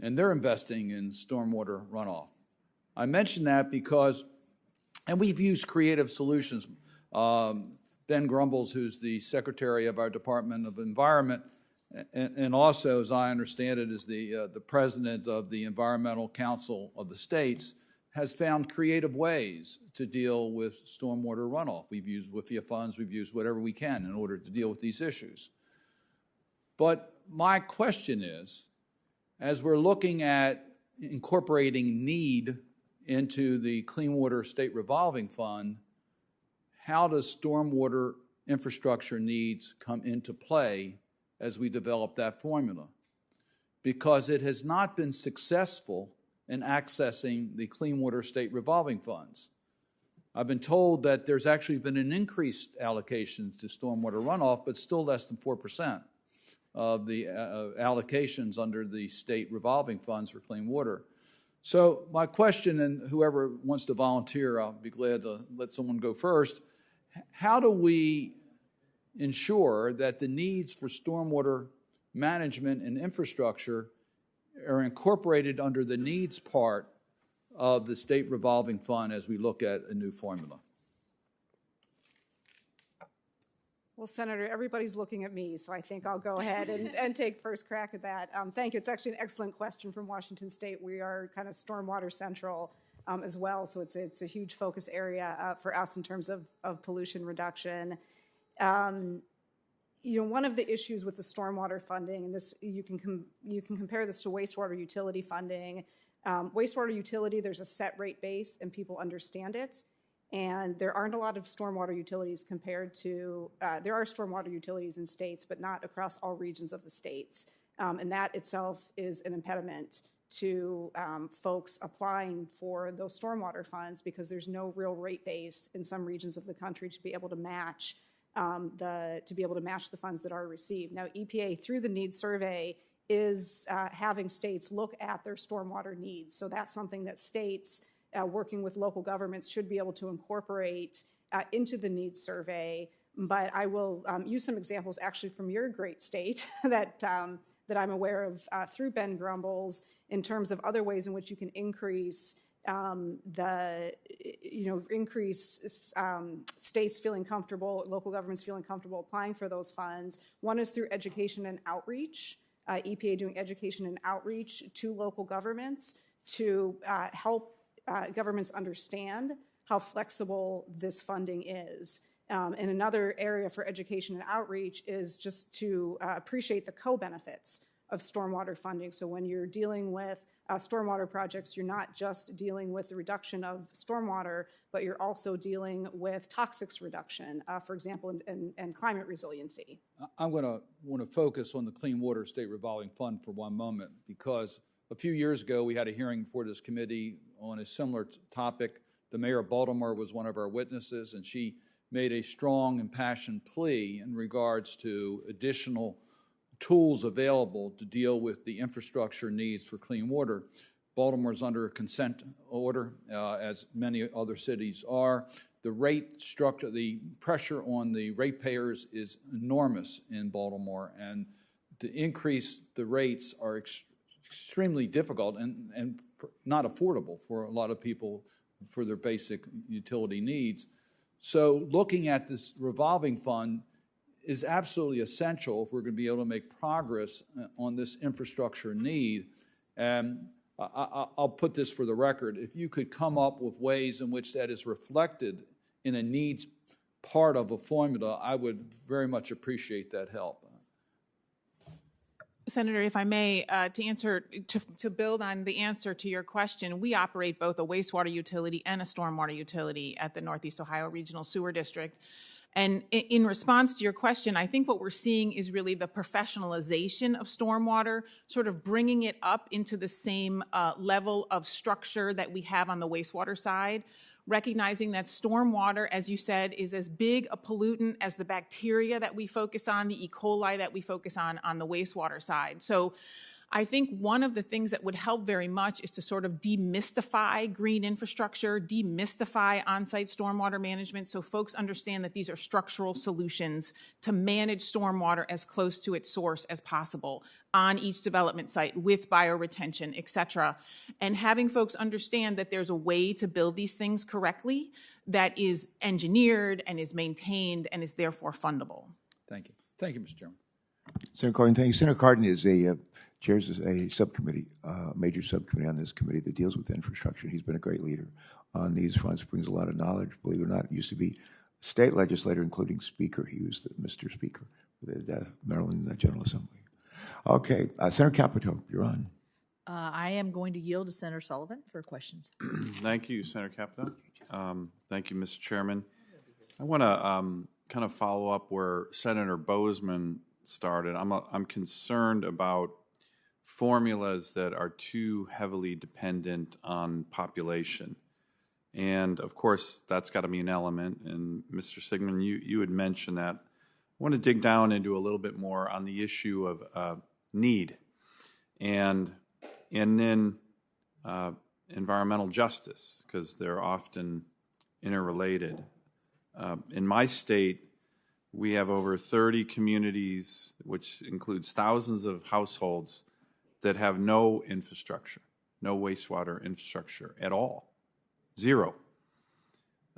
and they're investing in stormwater runoff. I mention that because, and we've used creative solutions. Ben Grumbles, who's the Secretary of our Department of Environment, and also, as I understand it, is the President of the Environmental Council of the States, has found creative ways to deal with stormwater runoff. We've used WIFIA funds, we've used whatever we can in order to deal with these issues. But my question is, as we're looking at incorporating need into the Clean Water State Revolving Fund, how does stormwater infrastructure needs come into play as we develop that formula? Because it has not been successful in accessing the Clean Water State Revolving Funds. I've been told that there's actually been an increased allocation to stormwater runoff, but still less than 4% of the allocations under the state revolving funds for clean water. So my question, and whoever wants to volunteer, I'll be glad to let someone go first. How do we ensure that the needs for stormwater management and infrastructure are incorporated under the needs part of the state revolving fund as we look at a new formula? Well, Senator, everybody's looking at me, so I think I'll go ahead and take first crack at that. Thank you. It's actually an excellent question from Washington State. We are kind of stormwater central as well, so it's a huge focus area for us in terms of pollution reduction. One of the issues with the stormwater funding, and this you can compare this to wastewater utility funding. Wastewater utility, there's a set rate base and people understand it. And there aren't a lot of stormwater utilities compared to, there are stormwater utilities in states, but not across all regions of the states. And that itself is an impediment to folks applying for those stormwater funds because there's no real rate base in some regions of the country to be able to match the funds that are received. Now, EPA through the needs survey is having states look at their stormwater needs. So that's something that states working with local governments should be able to incorporate into the needs survey. But I will use some examples actually from your great state that I'm aware of through Ben Grumbles in terms of other ways in which you can increase states feeling comfortable, local governments feeling comfortable applying for those funds. One is through education and outreach, EPA doing education and outreach to local governments to help governments understand how flexible this funding is. And another area for education and outreach is just to appreciate the co-benefits of stormwater funding. So when you're dealing with stormwater projects, you're not just dealing with the reduction of stormwater, but you're also dealing with toxics reduction, for example, and climate resiliency. I'm going to want to focus on the Clean Water State Revolving Fund for one moment, because a few years ago we had a hearing before this committee on a similar topic. The mayor of Baltimore was one of our witnesses, and she made a strong, impassioned plea in regards to additional tools available to deal with the infrastructure needs for clean water. Baltimore's under a consent order, as many other cities are. The rate structure, the pressure on the ratepayers is enormous in Baltimore, and to increase the rates are extremely difficult and not affordable for a lot of people for their basic utility needs. So looking at this revolving fund is absolutely essential if we're going to be able to make progress on this infrastructure need. And I'll put this for the record. If you could come up with ways in which that is reflected in a needs part of a formula, I would very much appreciate that help. Senator, if I may, to build on the answer to your question, we operate both a wastewater utility and a stormwater utility at the Northeast Ohio Regional Sewer District. And in response to your question, I think what we're seeing is really the professionalization of stormwater, sort of bringing it up into the same level of structure that we have on the wastewater side, recognizing that stormwater, as you said, is as big a pollutant as the bacteria that we focus on, the E. coli that we focus on the wastewater side. So I think one of the things that would help very much is to sort of demystify green infrastructure, demystify on-site stormwater management, so folks understand that these are structural solutions to manage stormwater as close to its source as possible on each development site with bioretention, et cetera. And having folks understand that there's a way to build these things correctly that is engineered and is maintained and is therefore fundable. Thank you. Thank you, Mr. Chairman. Senator Cardin, thank you. Senator Cardin is chairs a subcommittee, major subcommittee on this committee that deals with infrastructure. He's been a great leader on these fronts, brings a lot of knowledge. Believe it or not, used to be a state legislator, including Speaker. He was the Mr. Speaker of the Maryland General Assembly. Okay, Senator Capito, you're on. I am going to yield to Senator Sullivan for questions. Thank you, Senator Capito. Thank you, Mr. Chairman. I want to kind of follow up where Senator Bozeman started. I'm concerned about formulas that are too heavily dependent on population. And of course, that's got to be an element. And Mr. Sigmund, you had mentioned that. I want to dig down into a little bit more on the issue of need and then environmental justice, because they're often interrelated. In my state, we have over 30 communities, which includes thousands of households, that have no infrastructure, no wastewater infrastructure at all. Zero.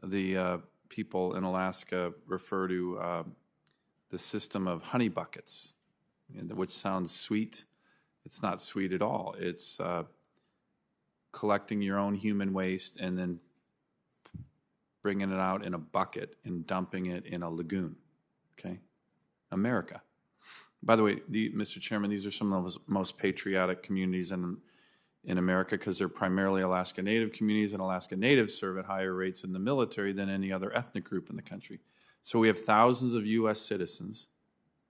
The people in Alaska refer to the system of honey buckets, which sounds sweet. It's not sweet at all. It's collecting your own human waste and then bringing it out in a bucket and dumping it in a lagoon. Okay? America. By the way, Mr. Chairman, these are some of the most patriotic communities in America because they're primarily Alaska Native communities, and Alaska Natives serve at higher rates in the military than any other ethnic group in the country. So we have thousands of U.S. citizens,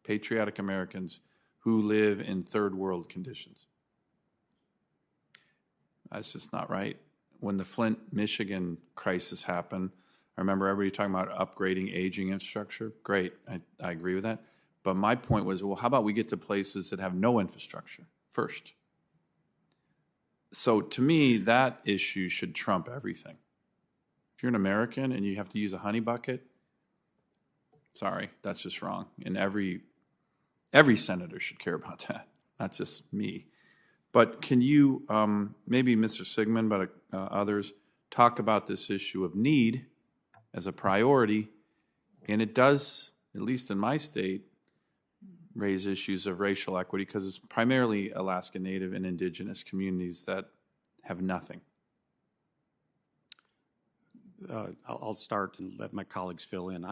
patriotic Americans, who live in third world conditions. That's just not right. When the Flint, Michigan crisis happened, I remember everybody talking about upgrading aging infrastructure. Great, I agree with that. But my point was, well, how about we get to places that have no infrastructure first? So to me, that issue should trump everything. If you're an American and you have to use a honey bucket, sorry, that's just wrong. And every senator should care about that, not just me. But can you, maybe Mr. Sigmund, but others, talk about this issue of need as a priority? And it does, at least in my state, raise issues of racial equity because it's primarily Alaska Native and Indigenous communities that have nothing. I'll start and let my colleagues fill in.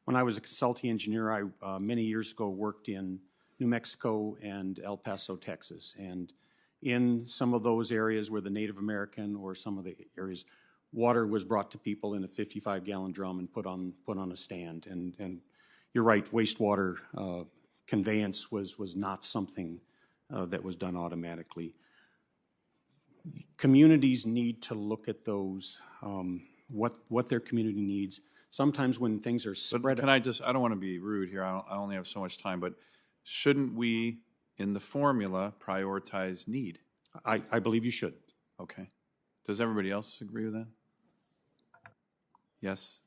When I was a consulting engineer, I many years ago worked in New Mexico and El Paso, Texas. And in some of those areas where the Native American or some of the areas, water was brought to people in a 55-gallon drum and put on a stand. And you're right, wastewater conveyance was not something that was done automatically. Communities need to look at those, what their community needs. Sometimes when things are spread out. I don't want to be rude here, I only have so much time, but shouldn't we, in the formula, prioritize need? I believe you should. Okay. Does everybody else agree with that? Yes?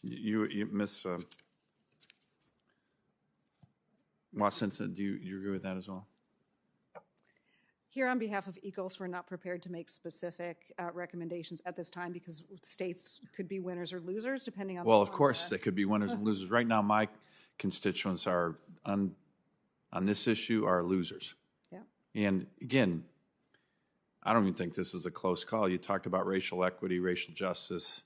You Miss Watson, do you agree with that as well? Here on behalf of ECOS, we're not prepared to make specific recommendations at this time because states could be winners or losers depending on. Well, of course, they could be winners and losers. Right now, my constituents are on this issue are losers. Yeah. And again, I don't even think this is a close call. You talked about racial equity, racial justice.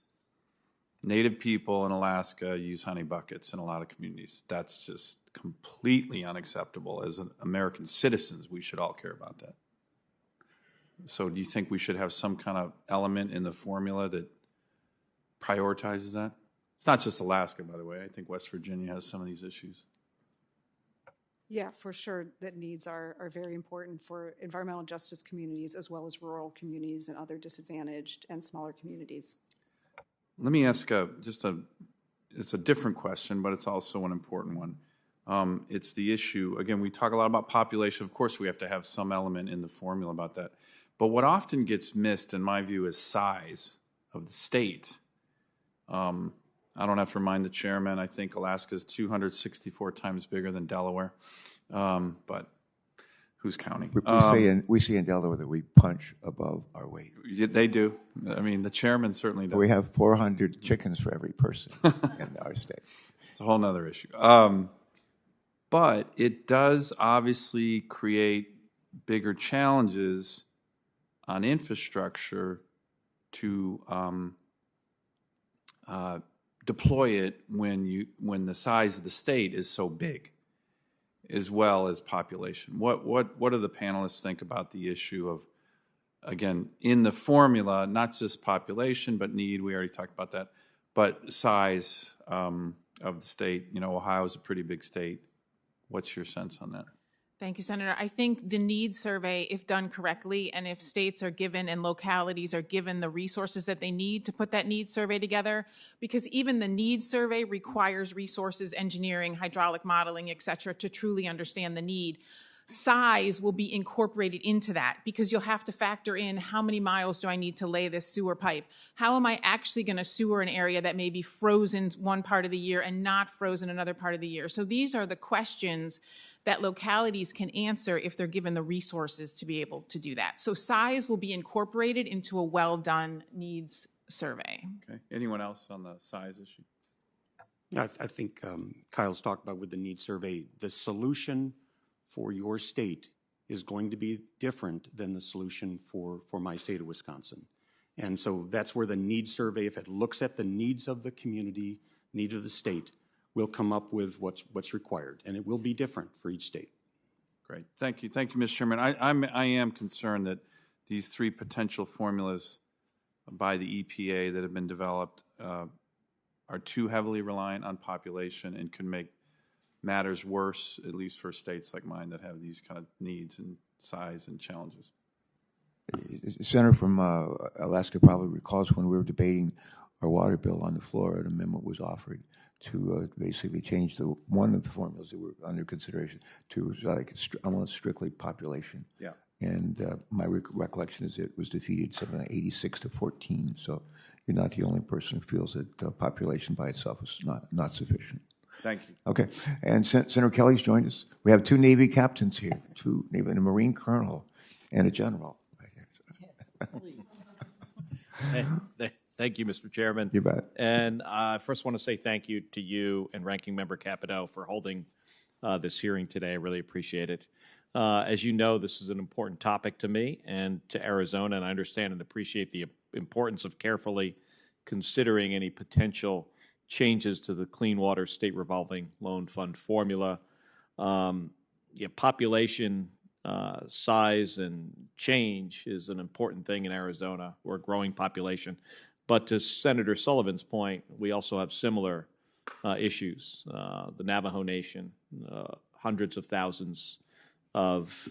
Native people in Alaska use honey buckets in a lot of communities. That's just completely unacceptable. As American citizens, we should all care about that. So do you think we should have some kind of element in the formula that prioritizes that? It's not just Alaska, by the way. I think West Virginia has some of these issues. Yeah, for sure, that needs are very important for environmental justice communities as well as rural communities and other disadvantaged and smaller communities. Let me ask it's a different question, but it's also an important one. It's the issue, again, we talk a lot about population. Of course, we have to have some element in the formula about that. But what often gets missed, in my view, is size of the state. I don't have to remind the chairman, I think Alaska is 264 times bigger than Delaware, but who's counting? We see in Delaware that we punch above our weight. They do. I mean, the chairman certainly does. We have 400 chickens for every person in our state. It's a whole nother issue. But it does obviously create bigger challenges on infrastructure to deploy it when the size of the state is so big, as well as population. What do the panelists think about the issue of, again, in the formula, not just population, but need, we already talked about that, but size of the state? You know, Ohio is a pretty big state. What's your sense on that? Thank you, Senator. I think the needs survey, if done correctly, and if states are given and localities are given the resources that they need to put that needs survey together, because even the needs survey requires resources, engineering, hydraulic modeling, et cetera, to truly understand the need. Size will be incorporated into that because you'll have to factor in how many miles do I need to lay this sewer pipe? How am I actually going to sewer an area that may be frozen one part of the year and not frozen another part of the year? So these are the questions that localities can answer if they're given the resources to be able to do that. So size will be incorporated into a well-done needs survey. Okay. Anyone else on the size issue? Yeah, I think Kyle's talked about with the needs survey, the solution for your state is going to be different than the solution for my state of Wisconsin. And so that's where the needs survey, if it looks at the needs of the community, needs of the state, will come up with what's required, and it will be different for each state. Great. Thank you, Mr. Chairman. I am concerned that these three potential formulas by the EPA that have been developed are too heavily reliant on population and could make matters worse, at least for states like mine that have these kind of needs and size and challenges. The senator from Alaska probably recalls when we were debating our water bill on the floor, an amendment was offered to basically change one of the formulas that were under consideration to almost strictly population. Yeah. And my recollection is it was defeated something like 86-14. So you're not the only person who feels that population by itself is not sufficient. Thank you. Okay, and Senator Kelly's joined us. We have two Navy captains here, a Marine colonel and a general. Thank you, Mr. Chairman. You bet. And I first want to say thank you to you and Ranking Member Capito for holding this hearing today. I really appreciate it. As you know, this is an important topic to me and to Arizona, and I understand and appreciate the importance of carefully considering any potential changes to the Clean Water State Revolving Loan Fund formula. Population size and change is an important thing in Arizona. We're a growing population. But to Senator Sullivan's point, we also have similar issues. The Navajo Nation, hundreds of thousands of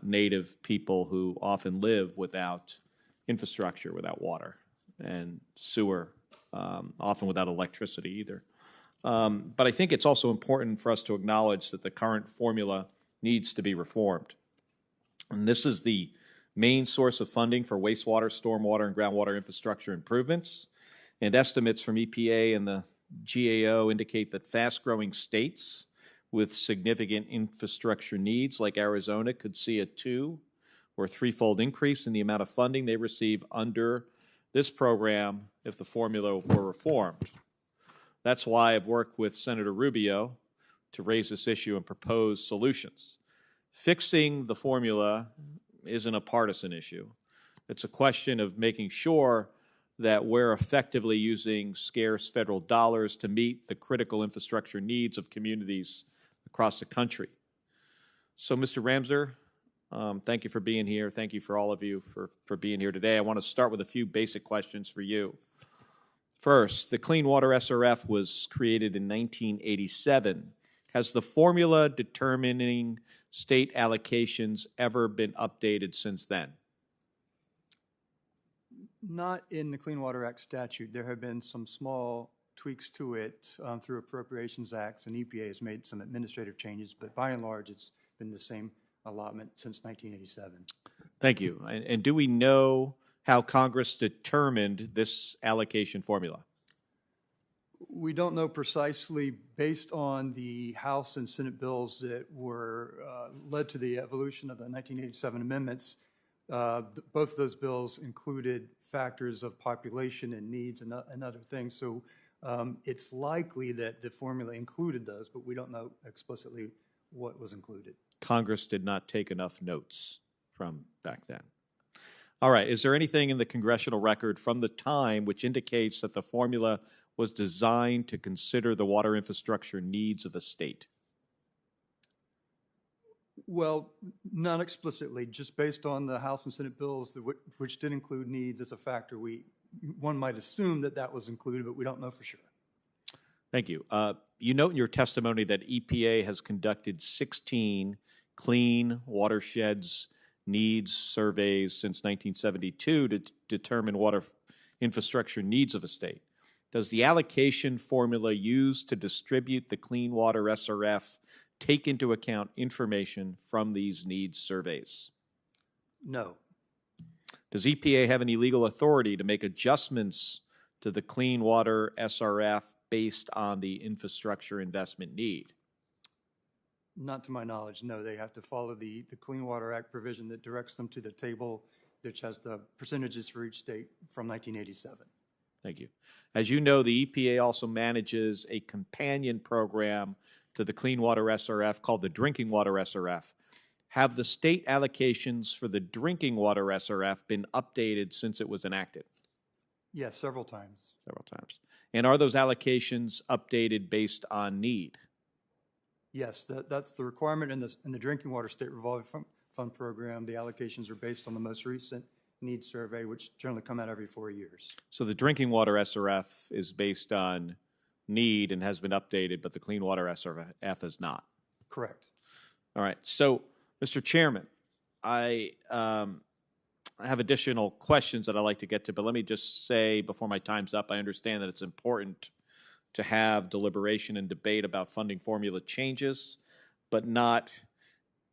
Native people who often live without infrastructure, without water and sewer, often without electricity either. But I think it's also important for us to acknowledge that the current formula needs to be reformed. And this is the main source of funding for wastewater, stormwater, and groundwater infrastructure improvements. And estimates from EPA and the GAO indicate that fast-growing states with significant infrastructure needs like Arizona could see a 2- or 3-fold increase in the amount of funding they receive under this program if the formula were reformed. That's why I've worked with Senator Rubio to raise this issue and propose solutions. Fixing the formula isn't a partisan issue. It's a question of making sure that we're effectively using scarce federal dollars to meet the critical infrastructure needs of communities across the country. So, Mr. Ramseur, thank you for being here. Thank you for all of you for being here today. I want to start with a few basic questions for you. First, the Clean Water SRF was created in 1987. Has the formula determining state allocations ever been updated since then? Not in the Clean Water Act statute. There have been some small tweaks to it through Appropriations Acts, and EPA has made some administrative changes, but by and large, it's been the same allotment since 1987. Thank you. And do we know how Congress determined this allocation formula? We don't know precisely based on the House and Senate bills that were led to the evolution of the 1987 amendments. Both of those bills included factors of population and needs and other things. So it's likely that the formula included those, but we don't know explicitly what was included. Congress did not take enough notes from back then. All right, is there anything in the congressional record from the time which indicates that the formula was designed to consider the water infrastructure needs of a state? Well, not explicitly, just based on the House and Senate bills, which did include needs as a factor. One might assume that that was included, but we don't know for sure. Thank you. You note in your testimony that EPA has conducted 16 clean watersheds needs surveys since 1972 to determine water infrastructure needs of a state. Does the allocation formula used to distribute the Clean Water SRF take into account information from these needs surveys? No. Does EPA have any legal authority to make adjustments to the Clean Water SRF based on the infrastructure investment need? Not to my knowledge, no. They have to follow the Clean Water Act provision that directs them to the table, which has the percentages for each state from 1987. Thank you. As you know, the EPA also manages a companion program to the Clean Water SRF called the Drinking Water SRF. Have the state allocations for the Drinking Water SRF been updated since it was enacted? Yes, several times. Several times. And are those allocations updated based on need? Yes, that's the requirement in the Drinking Water State Revolving Fund Program. The allocations are based on the most recent needs survey, which generally come out every 4 years. So the drinking water SRF is based on need and has been updated, but the clean water SRF is not. Correct. All right. So, Mr. Chairman, I have additional questions that I'd like to get to, but let me just say before my time's up, I understand that it's important to have deliberation and debate about funding formula changes, but not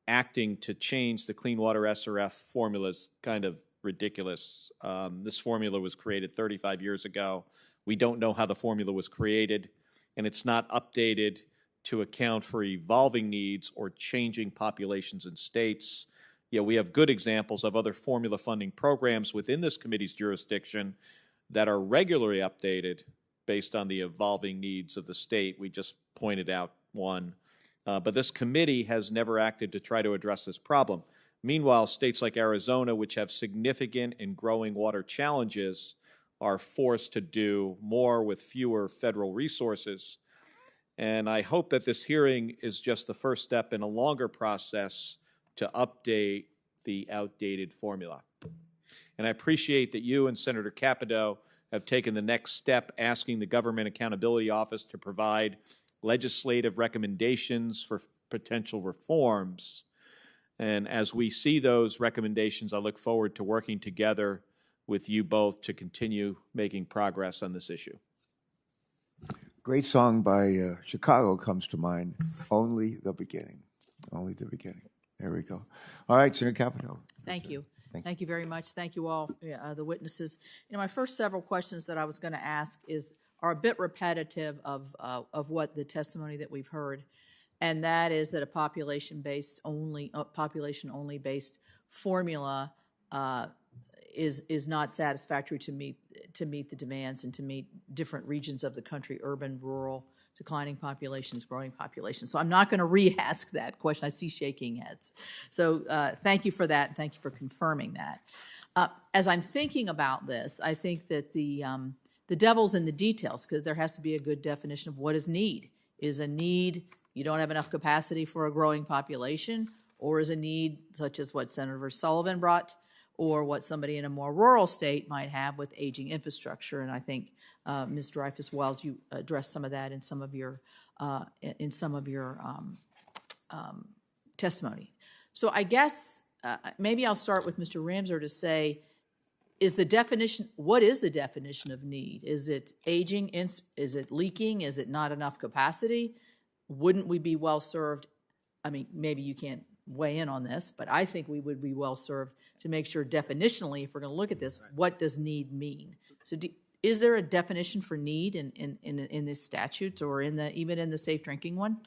acting to change the clean water SRF formula is kind of ridiculous. This formula was created 35 years ago. We don't know how the formula was created, and it's not updated to account for evolving needs or changing populations in states. Yeah, we have good examples of other formula funding programs within this committee's jurisdiction that are regularly updated based on the evolving needs of the state. We just pointed out one. But this committee has never acted to try to address this problem. Meanwhile, states like Arizona, which have significant and growing water challenges, are forced to do more with fewer federal resources. And I hope that this hearing is just the first step in a longer process to update the outdated formula. And I appreciate that you and Senator Capito have taken the next step, asking the Government Accountability Office to provide legislative recommendations for potential reforms. And as we see those recommendations, I look forward to working together with you both to continue making progress on this issue. Great song by Chicago comes to mind, Only the Beginning. Only the Beginning. There we go. All right, Senator Capito. Thank you. Thank you very much. Thank you all, the witnesses. My first several questions that I was going to ask are a bit repetitive of what the testimony that we've heard, and that is that a population only based formula is not satisfactory to meet the demands and to meet different regions of the country, urban, rural, declining populations, growing populations. So I'm not going to re-ask that question. I see shaking heads. So thank you for that. Thank you for confirming that. As I'm thinking about this, I think that the devil's in the details, because there has to be a good definition of what is need. Is a need you don't have enough capacity for a growing population, or is a need such as what Senator Sullivan brought, or what somebody in a more rural state might have with aging infrastructure? And I think Ms. Dreyfus-Wells, you addressed some of that in some of your testimony. So I guess maybe I'll start with Mr. Ramseur to say, what is the definition of need? Is it aging? Is it leaking? Is it not enough capacity? Wouldn't we be well served? I mean, maybe you can't weigh in on this, but I think we would be well served to make sure definitionally, if we're going to look at this, what does need mean? So is there a definition for need in this statute, or even in the Safe Drinking one?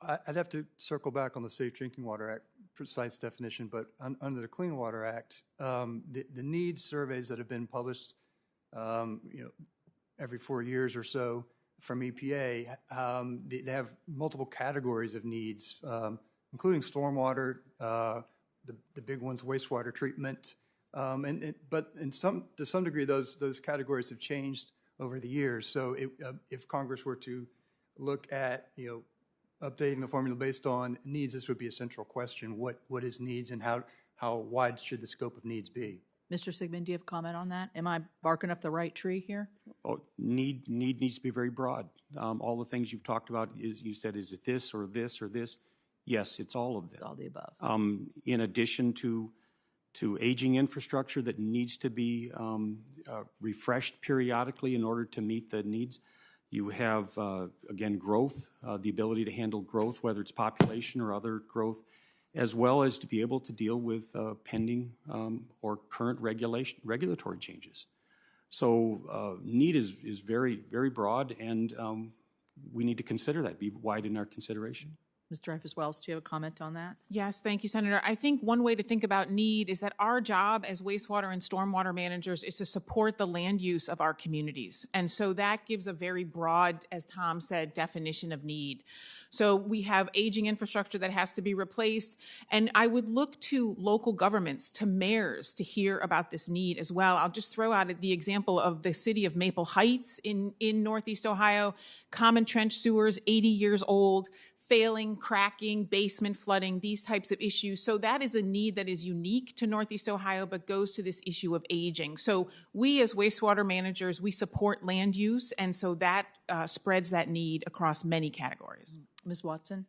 I'd have to circle back on the Safe Drinking Water Act precise definition, but under the Clean Water Act, the needs surveys that have been published, every 4 years or so from EPA, they have multiple categories of needs, including stormwater, the big ones, wastewater treatment, but to some degree, those categories have changed over the years. So if Congress were to look at updating the formula based on needs, this would be a central question: what is needs, and how wide should the scope of needs be? Mr. Sigmund, do you have a comment on that? Am I barking up the right tree here? Oh, need needs to be very broad. All the things you've talked about, you said, is it this or this or this? Yes, it's all of them. It's all the above. In addition to aging infrastructure that needs to be refreshed periodically in order to meet the needs, you have, again, growth, the ability to handle growth, whether it's population or other growth, as well as to be able to deal with pending or current regulatory changes. So need is very, very broad, and we need to consider that, be wide in our consideration. Ms. Dreyfus-Wells, do you have a comment on that? Yes, thank you, Senator. I think one way to think about need is that our job as wastewater and stormwater managers is to support the land use of our communities. And so that gives a very broad, as Tom said, definition of need. So we have aging infrastructure that has to be replaced. And I would look to local governments, to mayors, to hear about this need as well. I'll just throw out the example of the city of Maple Heights in Northeast Ohio, common trench sewers, 80 years old, failing, cracking, basement flooding, these types of issues. So that is a need that is unique to Northeast Ohio, but goes to this issue of aging. So we as wastewater managers, we support land use, and so that spreads that need across many categories. Ms. Watson?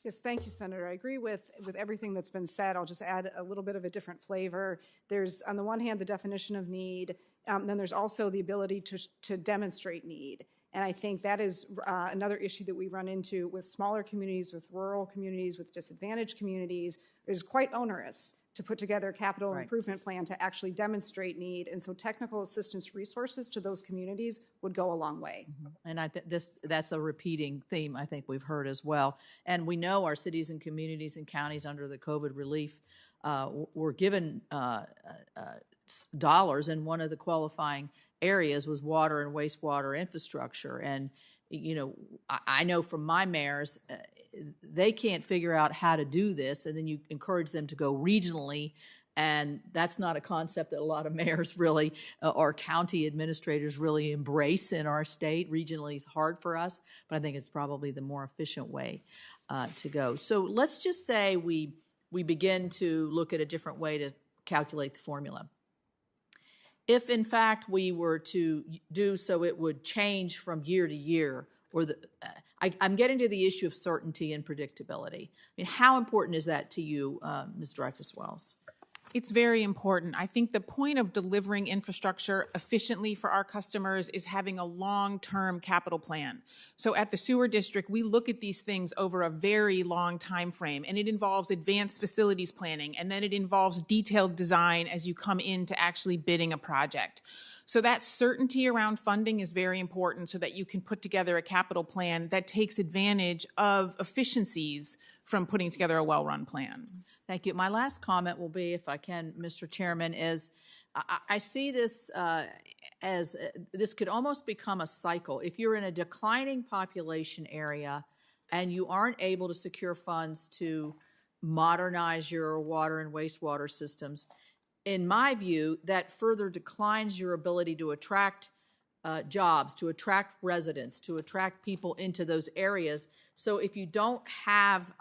Yes, thank you, Senator. I agree with everything that's been said. I'll just add a little bit of a different flavor. There's, on the one hand, the definition of need. Then there's also the ability to demonstrate need. And I think that is another issue that we run into with smaller communities, with rural communities, with disadvantaged communities. It is quite onerous to put together a capital improvement plan to actually demonstrate need. And so technical assistance resources to those communities would go a long way. And I think that's a repeating theme I think we've heard as well. And we know our cities and communities and counties under the COVID relief were given dollars, and one of the qualifying areas was water and wastewater infrastructure. And, you know, I know from my mayors, they can't figure out how to do this, and then you encourage them to go regionally, and that's not a concept that a lot of mayors really or county administrators really embrace in our state. Regionally is hard for us, but I think it's probably the more efficient way to go. So let's just say we begin to look at a different way to calculate the formula. If, in fact, we were to do so, it would change from year to year. Or I'm getting to the issue of certainty and predictability. I mean, how important is that to you, Ms. Dreyfus-Wells? It's very important. I think the point of delivering infrastructure efficiently for our customers is having a long-term capital plan. So at the sewer district, we look at these things over a very long time frame, and it involves advanced facilities planning, and then it involves detailed design as you come into actually bidding a project. So that certainty around funding is very important so that you can put together a capital plan that takes advantage of efficiencies from putting together a well-run plan. Thank you. My last comment will be, if I can, Mr. Chairman, is I see this as this could almost become a cycle. If you're in a declining population area and you aren't able to secure funds to modernize your water and wastewater systems, in my view, that further declines your ability to attract jobs, to attract residents, to attract people into those areas. So if you don't have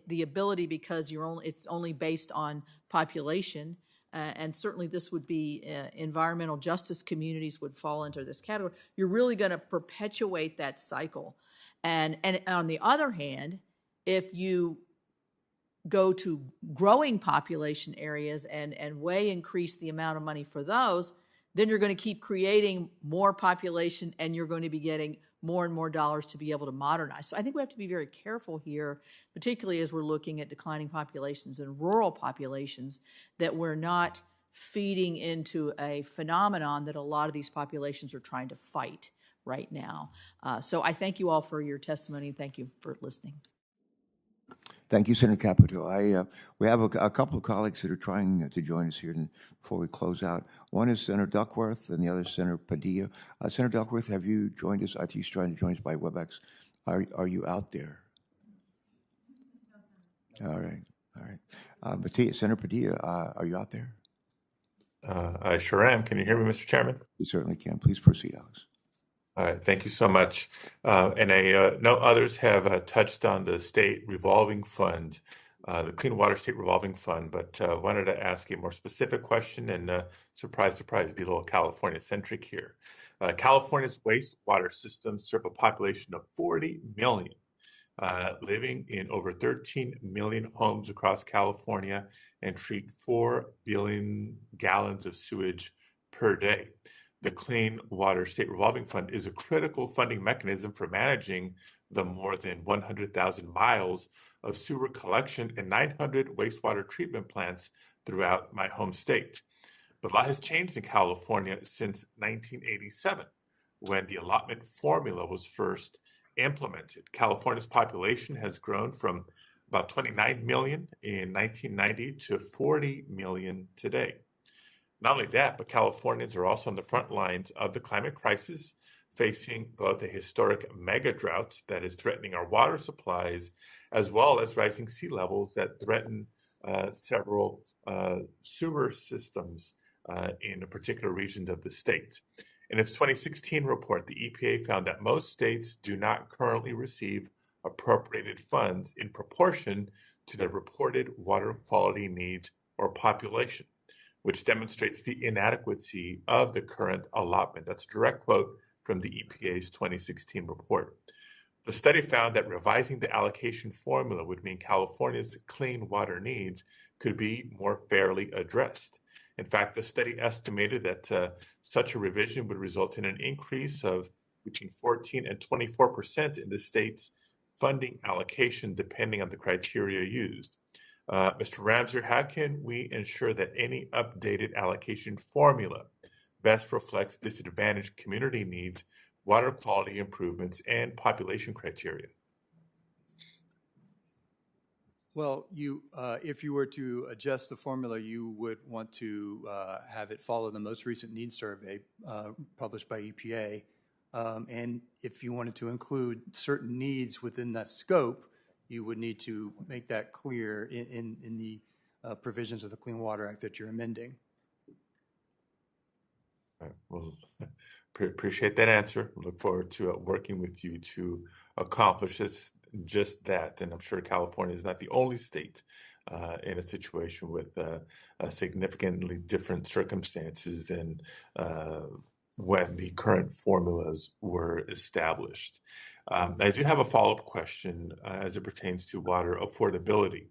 the ability, because it's only based on population, and certainly this would be environmental justice communities would fall into this category, you're really going to perpetuate that cycle. And on the other hand, if you go to growing population areas and way increase the amount of money for those, then you're going to keep creating more population, and you're going to be getting more and more dollars to be able to modernize. So I think we have to be very careful here, particularly as we're looking at declining populations and rural populations, that we're not feeding into a phenomenon that a lot of these populations are trying to fight right now. So I thank you all for your testimony. Thank you for listening. Thank you, Senator Capito. We have a couple of colleagues that are trying to join us here before we close out. One is Senator Duckworth, and the other is Senator Padilla. Senator Duckworth, have you joined us? I think he's trying to join us by WebEx. Are you out there? All right. Senator Padilla, are you out there? I sure am. Can you hear me, Mr. Chairman? You certainly can. Please proceed, Alex. All right, thank you so much. And I know others have touched on the state revolving fund, the Clean Water State Revolving Fund, but wanted to ask a more specific question, and surprise, surprise, be a little California-centric here. California's wastewater systems serve a population of 40 million, living in over 13 million homes across California, and treat 4 billion gallons of sewage per day. The Clean Water State Revolving Fund is a critical funding mechanism for managing the more than 100,000 miles of sewer collection and 900 wastewater treatment plants throughout my home state. But a lot has changed in California since 1987, when the allotment formula was first implemented. California's population has grown from about 29 million in 1990 to 40 million today. Not only that, but Californians are also on the front lines of the climate crisis, facing both a historic mega drought that is threatening our water supplies, as well as rising sea levels that threaten several sewer systems in a particular region of the state. In its 2016 report, the EPA found that most states do not currently receive appropriated funds in proportion to their reported water quality needs or population, which demonstrates the inadequacy of the current allotment. That's a direct quote from the EPA's 2016 report. The study found that revising the allocation formula would mean California's clean water needs could be more fairly addressed. In fact, the study estimated that such a revision would result in an increase of between 14 and 24% in the state's funding allocation, depending on the criteria used. Mr. Ramseur, how can we ensure that any updated allocation formula best reflects disadvantaged community needs, water quality improvements, and population criteria? Well, if you were to adjust the formula, you would want to have it follow the most recent needs survey published by EPA. And if you wanted to include certain needs within that scope, you would need to make that clear in the provisions of the Clean Water Act that you're amending. All right. Well, appreciate that answer. Look forward to working with you to accomplish just that. And I'm sure California is not the only state in a situation with significantly different circumstances than when the current formulas were established. I do have a follow-up question as it pertains to water affordability.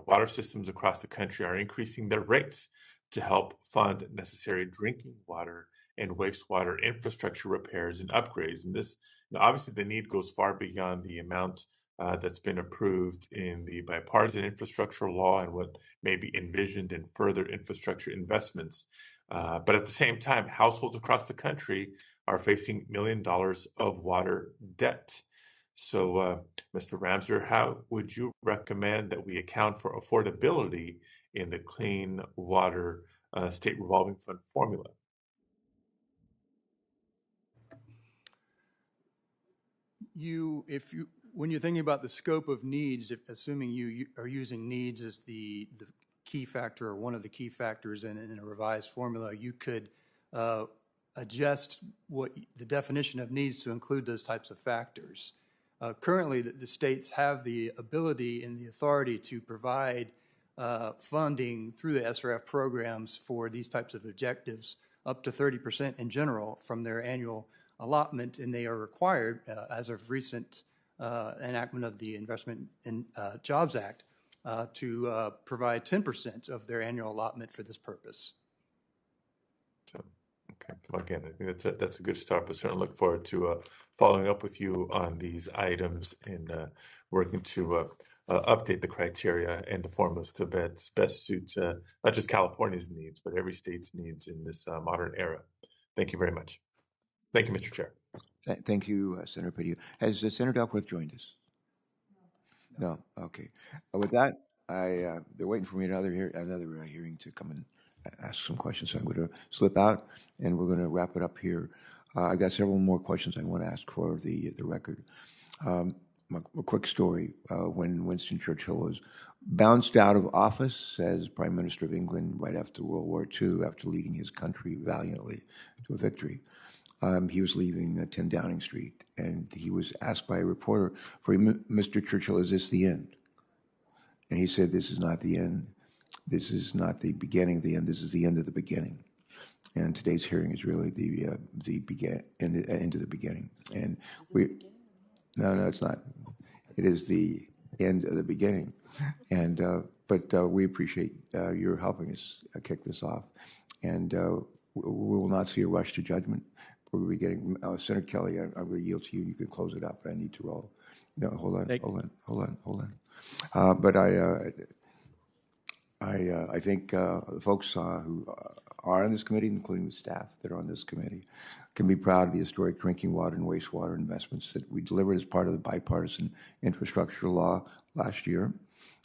Water systems across the country are increasing their rates to help fund necessary drinking water and wastewater infrastructure repairs and upgrades. And this, obviously, the need goes far beyond the amount that's been approved in the bipartisan infrastructure law and what may be envisioned in further infrastructure investments. But at the same time, households across the country are facing $1 million of water debt. So, Mr. Ramseur, how would you recommend that we account for affordability in the Clean Water State Revolving Fund formula? When you're thinking about the scope of needs, assuming you are using needs as the key factor or one of the key factors in a revised formula, you could adjust the definition of needs to include those types of factors. Currently, the states have the ability and the authority to provide funding through the SRF programs for these types of objectives, up to 30% in general from their annual allotment, and they are required, as of recent enactment of the Investment in Jobs Act, to provide 10% of their annual allotment for this purpose. Okay. Well, again, I think that's a good start, but certainly look forward to following up with you on these items and working to update the criteria and the formulas to best suit not just California's needs, but every state's needs in this modern era. Thank you very much. Thank you, Mr. Chair. Thank you, Senator Padilla. Has Senator Duckworth joined us? No. Okay. With that, they're waiting for me another hearing to come and ask some questions. So I'm going to slip out, and we're going to wrap it up here. I got several more questions I want to ask for the record. A quick story. When Winston Churchill was bounced out of office as Prime Minister of England right after World War II, after leading his country valiantly to a victory, he was leaving 10 Downing Street, and he was asked by a reporter, Mr. Churchill, is this the end? And he said, this is not the end. This is not the beginning of the end. This is the end of the beginning. And today's hearing is really the end of the beginning. And no, it's not. It is the end of the beginning. And but we appreciate your helping us kick this off. And we will not see a rush to judgment. We're going to be getting Senator Kelly. I'm going to yield to you. You can close it up. But I need to roll. No, hold on. But I think folks who are on this committee, including the staff that are on this committee, can be proud of the historic drinking water and wastewater investments that we delivered as part of the bipartisan infrastructure law last year.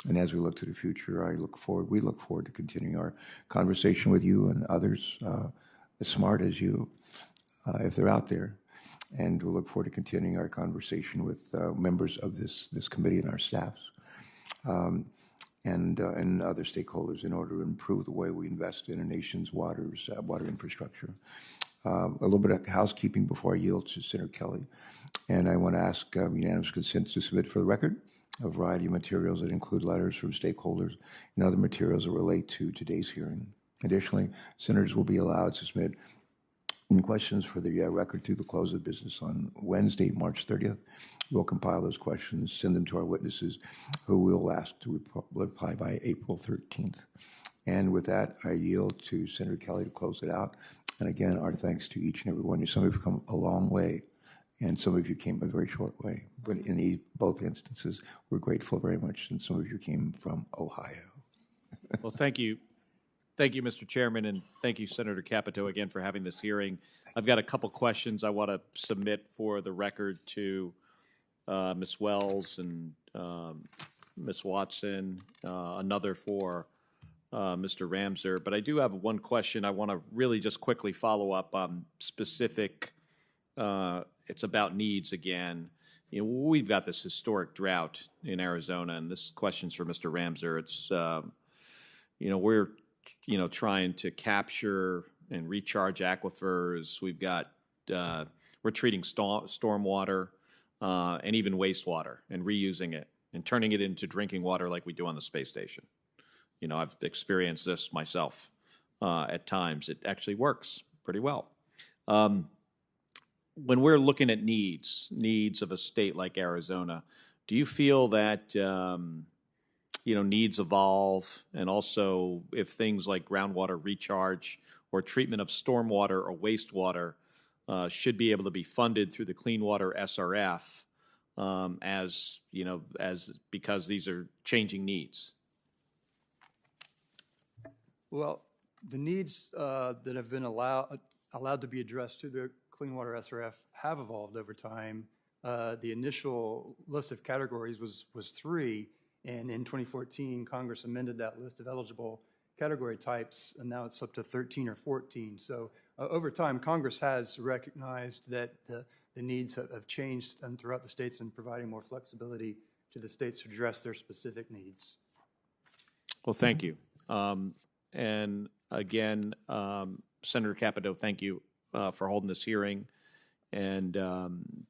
And as we look to the future, we look forward to continuing our conversation with you and others as smart as you, if they're out there. And we'll look forward to continuing our conversation with members of this committee and our staffs. And other stakeholders in order to improve the way we invest in a nation's water infrastructure. A little bit of housekeeping before I yield to Senator Kelly. And I want to ask unanimous consent to submit for the record a variety of materials that include letters from stakeholders and other materials that relate to today's hearing. Additionally, senators will be allowed to submit questions for the record through the close of business on Wednesday, March 30th. We'll compile those questions, send them to our witnesses, who we'll ask to reply by April 13th. And with that, I yield to Senator Kelly to close it out. And again, our thanks to each and every one of you. Some of you have come a long way, and some of you came a very short way. But in both instances, we're grateful very much, and some of you came from Ohio. Well, thank you. Thank you, Mr. Chairman, and thank you, Senator Capito, again for having this hearing. I've got a couple questions I want to submit for the record to Ms. Wells and Ms. Watson, another for Mr. Ramseur. But I do have one question I want to really just quickly follow up on specific. It's about needs again. You know, we've got this historic drought in Arizona, and this question's for Mr. Ramseur. It's, we're trying to capture and recharge aquifers. We've got, we're treating stormwater and even wastewater and reusing it and turning it into drinking water like we do on the space station. You know, I've experienced this myself at times. It actually works pretty well. When we're looking at needs of a state like Arizona, do you feel that needs evolve, and also if things like groundwater recharge or treatment of stormwater or wastewater should be able to be funded through the Clean Water SRF because these are changing needs? Well, the needs that have been allowed to be addressed through the Clean Water SRF have evolved over time. The initial list of categories was 3. And in 2014, Congress amended that list of eligible category types, and now it's up to 13 or 14. So over time, Congress has recognized that the needs have changed throughout the states and providing more flexibility to the states to address their specific needs. Well, thank you. And again, Senator Capito, thank you for holding this hearing. And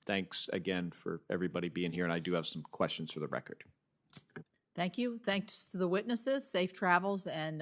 thanks again for everybody being here. And I do have some questions for the record. Thank you. Thanks to the witnesses. Safe travels, and